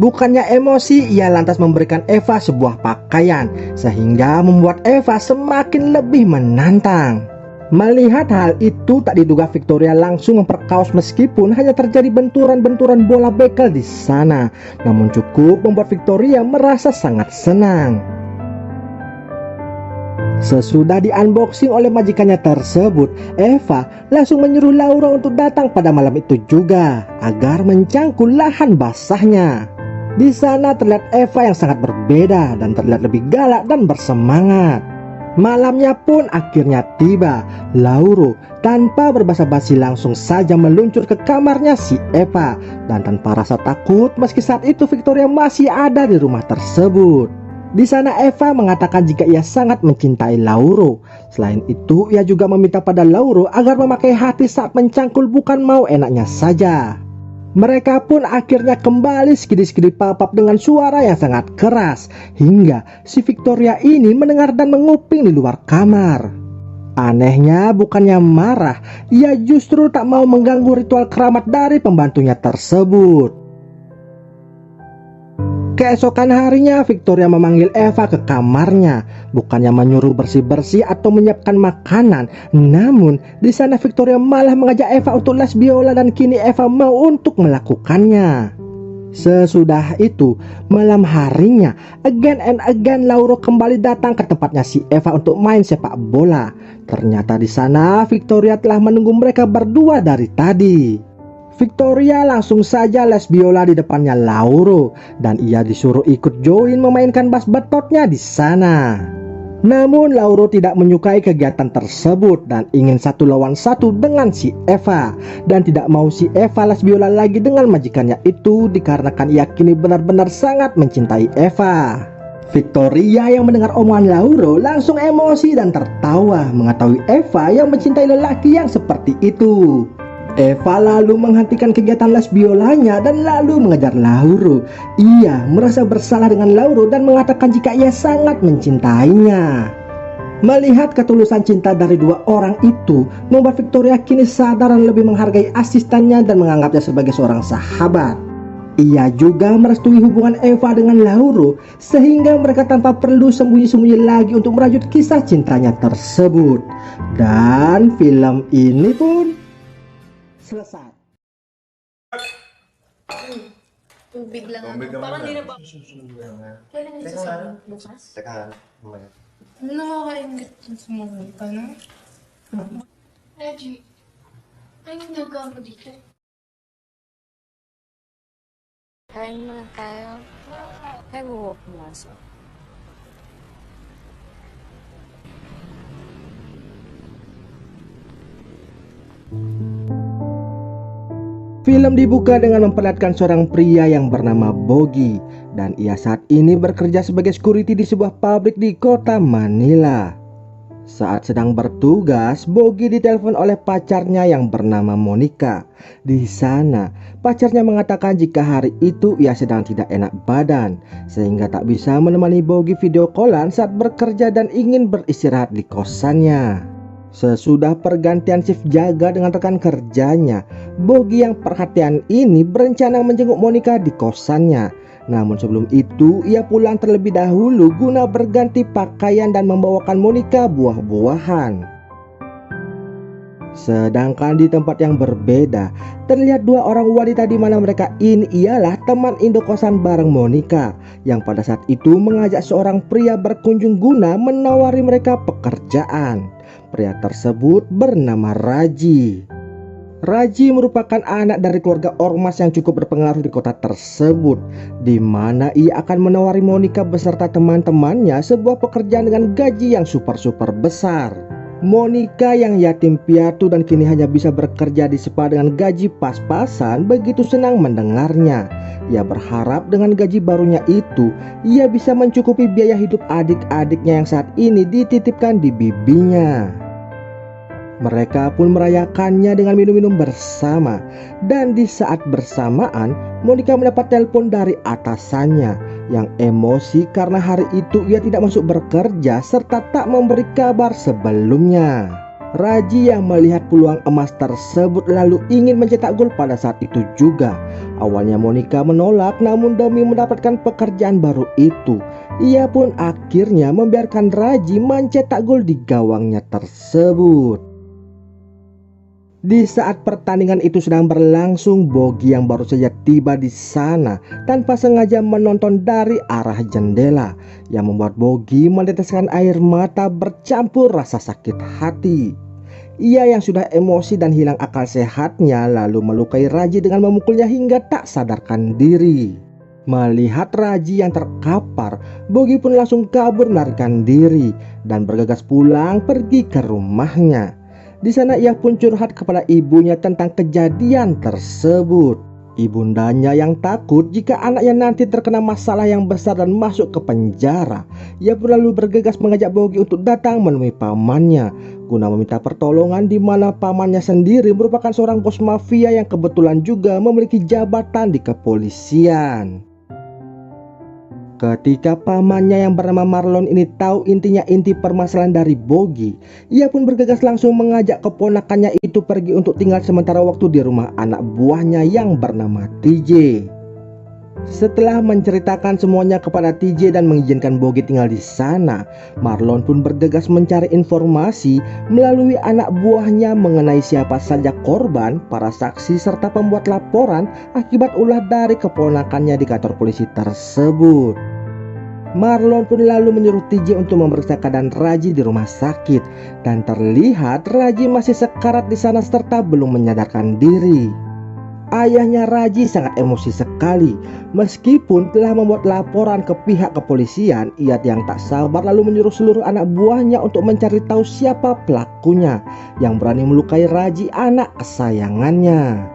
Bukannya emosi, ia lantas memberikan Eva sebuah pakaian sehingga membuat Eva semakin lebih menantang. Melihat hal itu, tak diduga Victoria langsung memperkaos meskipun hanya terjadi benturan-benturan bola bekel di sana. Namun cukup membuat Victoria merasa sangat senang. Sesudah di-unboxing oleh majikannya tersebut, Eva langsung menyuruh Laura untuk datang pada malam itu juga agar mencangkul lahan basahnya. Di sana terlihat Eva yang sangat berbeda dan terlihat lebih galak dan bersemangat. Malamnya pun akhirnya tiba. Lauro tanpa berbasa-basi langsung saja meluncur ke kamarnya si Eva dan tanpa rasa takut meski saat itu Victoria masih ada di rumah tersebut. Di sana Eva mengatakan jika ia sangat mencintai Lauro. Selain itu ia juga meminta pada Lauro agar memakai hati saat mencangkul, bukan mau enaknya saja. Mereka pun akhirnya kembali skidi-skidi papap dengan suara yang sangat keras hingga si Victoria ini mendengar dan menguping di luar kamar. Anehnya bukannya marah, ia justru tak mau mengganggu ritual keramat dari pembantunya tersebut. Keesokan harinya Victoria memanggil Eva ke kamarnya, bukannya menyuruh bersih-bersih atau menyiapkan makanan. Namun di sana Victoria malah mengajak Eva untuk les biola dan kini Eva mau untuk melakukannya. Sesudah itu malam harinya again and again Lauro kembali datang ke tempatnya si Eva untuk main sepak bola. Ternyata di sana Victoria telah menunggu mereka berdua dari tadi. Victoria langsung saja les biola di depannya Lauro dan ia disuruh ikut join memainkan bass betotnya di sana. Namun Lauro tidak menyukai kegiatan tersebut dan ingin 1 lawan 1 dengan si Eva dan tidak mau si Eva les biola lagi dengan majikannya itu dikarenakan ia kini benar-benar sangat mencintai Eva. Victoria yang mendengar omongan Lauro langsung emosi dan tertawa mengetahui Eva yang mencintai lelaki yang seperti itu. Eva lalu menghentikan kegiatan les biolanya dan lalu mengejar Lauro. Ia merasa bersalah dengan Lauro dan mengatakan jika ia sangat mencintainya. Melihat ketulusan cinta dari dua orang itu membuat Victoria kini sadar dan lebih menghargai asistennya dan menganggapnya sebagai seorang sahabat. Ia juga merestui hubungan Eva dengan Lauro sehingga mereka tanpa perlu sembunyi-sembunyi lagi untuk merajut kisah cintanya tersebut. Dan film ini pun selesai. Tubig lang ako. Parang di na ba? Kailan yung sasabi? Bukas? Teka, mamaya. Nakakaingit yung sumulong ka, no? Reggie, ay ginagawa mo dito? Kain muna tayo. Kaya buwak mo aso. Film dibuka dengan memperlihatkan seorang pria yang bernama Bogi dan ia saat ini bekerja sebagai security di sebuah pabrik di kota Manila. Saat sedang bertugas, Bogi ditelepon oleh pacarnya yang bernama Monica. Di sana, pacarnya mengatakan jika hari itu ia sedang tidak enak badan sehingga tak bisa menemani Bogi video callan saat bekerja dan ingin beristirahat di kosannya. Sesudah pergantian shift jaga dengan rekan kerjanya, Bogi yang perhatian ini berencana menjenguk Monica di kosannya. Namun sebelum itu ia pulang terlebih dahulu guna berganti pakaian dan membawakan Monica buah-buahan. Sedangkan di tempat yang berbeda terlihat dua orang wanita di mana mereka ini ialah teman indokosan bareng Monica yang pada saat itu mengajak seorang pria berkunjung guna menawari mereka pekerjaan. Pria tersebut bernama Raji. Raji merupakan anak dari keluarga ormas yang cukup berpengaruh di kota tersebut, di mana ia akan menawari Monica beserta teman-temannya sebuah pekerjaan dengan gaji yang super besar. Monica yang yatim piatu dan kini hanya bisa bekerja di spa dengan gaji pas-pasan begitu senang mendengarnya. Ia berharap dengan gaji barunya itu ia bisa mencukupi biaya hidup adik-adiknya yang saat ini dititipkan di bibinya. Mereka pun merayakannya dengan minum-minum bersama. Dan di saat bersamaan Monica mendapat telepon dari atasannya yang emosi karena hari itu ia tidak masuk bekerja serta tak memberi kabar sebelumnya. Raji yang melihat peluang emas tersebut lalu ingin mencetak gol pada saat itu juga. Awalnya Monica menolak, namun demi mendapatkan pekerjaan baru itu ia pun akhirnya membiarkan Raji mencetak gol di gawangnya tersebut. Di saat pertandingan itu sedang berlangsung, Bogi yang baru saja tiba di sana tanpa sengaja menonton dari arah jendela yang membuat Bogi meneteskan air mata bercampur rasa sakit hati. Ia yang sudah emosi dan hilang akal sehatnya lalu melukai Raji dengan memukulnya hingga tak sadarkan diri. Melihat Raji yang terkapar, Bogi pun langsung kabur melarikan diri dan bergegas pulang pergi ke rumahnya. Di sana ia pun curhat kepada ibunya tentang kejadian tersebut. Ibundanya yang takut jika anaknya nanti terkena masalah yang besar dan masuk ke penjara. Ia pun lalu bergegas mengajak Bogi untuk datang menemui pamannya guna meminta pertolongan, di mana pamannya sendiri merupakan seorang bos mafia yang kebetulan juga memiliki jabatan di kepolisian. Ketika pamannya yang bernama Marlon ini tahu inti permasalahan dari Bogi, ia pun bergegas langsung mengajak keponakannya itu pergi untuk tinggal sementara waktu di rumah anak buahnya yang bernama TJ. Setelah menceritakan semuanya kepada TJ dan mengizinkan Bogi tinggal di sana, Marlon pun bergegas mencari informasi melalui anak buahnya mengenai siapa saja korban, para saksi serta pembuat laporan akibat ulah dari keponakannya di kantor polisi tersebut. Marlon pun lalu menyuruh TJ untuk memeriksa keadaan Raji di rumah sakit, dan terlihat Raji masih sekarat di sana serta belum menyadarkan diri. Ayahnya Raji sangat emosi sekali. Meskipun telah membuat laporan ke pihak kepolisian, ia yang tak sabar lalu menyuruh seluruh anak buahnya untuk mencari tahu siapa pelakunya yang berani melukai Raji, anak kesayangannya.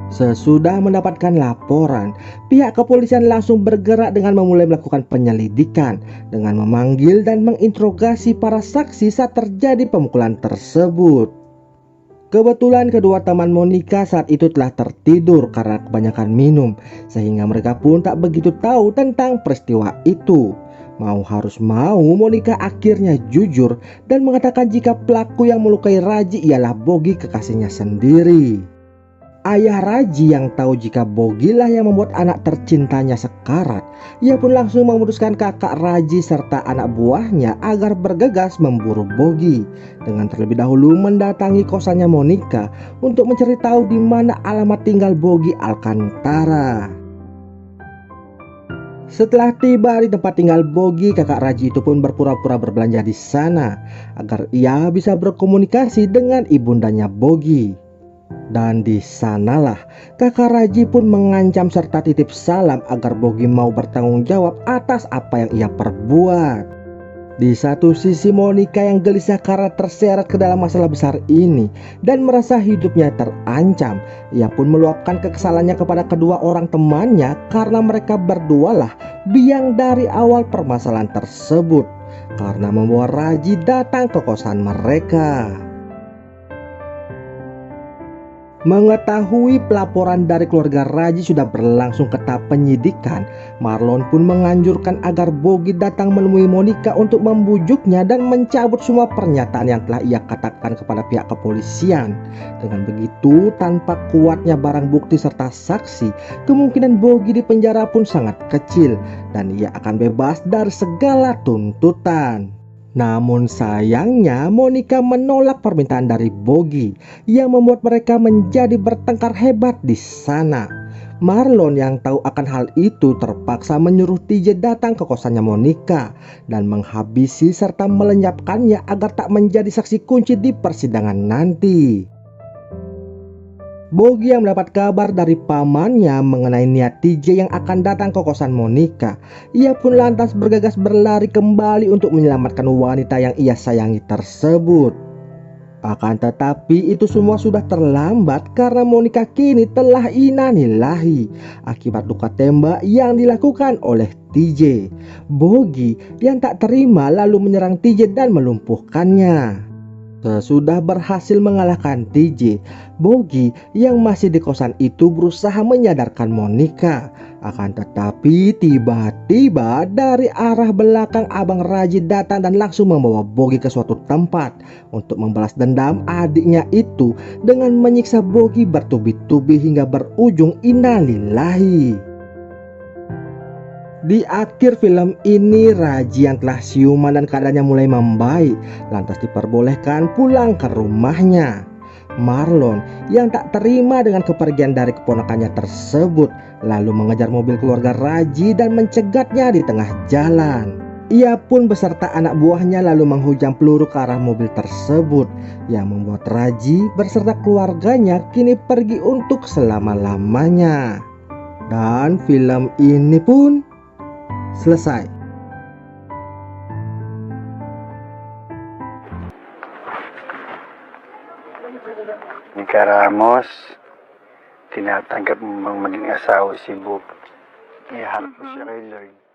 Sesudah mendapatkan laporan, pihak kepolisian langsung bergerak dengan memulai melakukan penyelidikan dengan memanggil dan menginterogasi para saksi saat terjadi pemukulan tersebut. Kebetulan kedua teman Monica saat itu telah tertidur karena kebanyakan minum, sehingga mereka pun tak begitu tahu tentang peristiwa itu. Harus mau, Monica akhirnya jujur dan mengatakan jika pelaku yang melukai Raji ialah Bogi, kekasihnya sendiri. Ayah Raji yang tahu jika Bogi lah yang membuat anak tercintanya sekarat, ia pun langsung memutuskan kakak Raji serta anak buahnya agar bergegas memburu Bogi dengan terlebih dahulu mendatangi kosannya Monica untuk mencari tahu di mana alamat tinggal Bogi Alcantara. Setelah tiba di tempat tinggal Bogi, kakak Raji itu pun berpura-pura berbelanja di sana agar ia bisa berkomunikasi dengan ibundanya Bogi. Dan di sanalah kakak Raji pun mengancam serta titip salam agar Bogi mau bertanggung jawab atas apa yang ia perbuat. Di satu sisi Monica yang gelisah karena terseret ke dalam masalah besar ini dan merasa hidupnya terancam. Ia pun meluapkan kekesalannya kepada kedua orang temannya karena mereka berdualah biang dari awal permasalahan tersebut, karena membawa Raji datang ke kosan mereka. Mengetahui pelaporan dari keluarga Raji sudah berlangsung ke tahap penyidikan, Marlon pun menganjurkan agar Bogi datang menemui Monica untuk membujuknya dan mencabut semua pernyataan yang telah ia katakan kepada pihak kepolisian. Dengan begitu, tanpa kuatnya barang bukti serta saksi, kemungkinan Bogi di penjara pun sangat kecil dan ia akan bebas dari segala tuntutan. Namun sayangnya Monica menolak permintaan dari Bogi yang membuat mereka menjadi bertengkar hebat di sana. Marlon yang tahu akan hal itu terpaksa menyuruh TJ datang ke kosannya Monica dan menghabisi serta melenyapkannya agar tak menjadi saksi kunci di persidangan nanti. Bogi yang mendapat kabar dari pamannya mengenai niat TJ yang akan datang ke kosan Monica, ia pun lantas bergegas berlari kembali untuk menyelamatkan wanita yang ia sayangi tersebut. Akan tetapi itu semua sudah terlambat karena Monica kini telah innalillahi akibat luka tembak yang dilakukan oleh TJ. Bogi yang tak terima lalu menyerang TJ dan melumpuhkannya. Sesudah berhasil mengalahkan TJ, Bogi yang masih di kosan itu berusaha menyadarkan Monica. Akan tetapi tiba-tiba dari arah belakang Abang Raji datang dan langsung membawa Bogi ke suatu tempat untuk membalas dendam adiknya itu dengan menyiksa Bogi bertubi-tubi hingga berujung innalillahi. Di akhir film ini, Raji yang telah siuman dan keadaannya mulai membaik lantas diperbolehkan pulang ke rumahnya. Marlon yang tak terima dengan kepergian dari keponakannya tersebut lalu mengejar mobil keluarga Raji dan mencegatnya di tengah jalan. Ia pun beserta anak buahnya lalu menghujam peluru ke arah mobil tersebut yang membuat Raji beserta keluarganya kini pergi untuk selama-lamanya. Dan film ini pun selesai. Nika Ramos, tinatanggap mo bang maging asawa si Bob. Iharap mo siya kay Lord.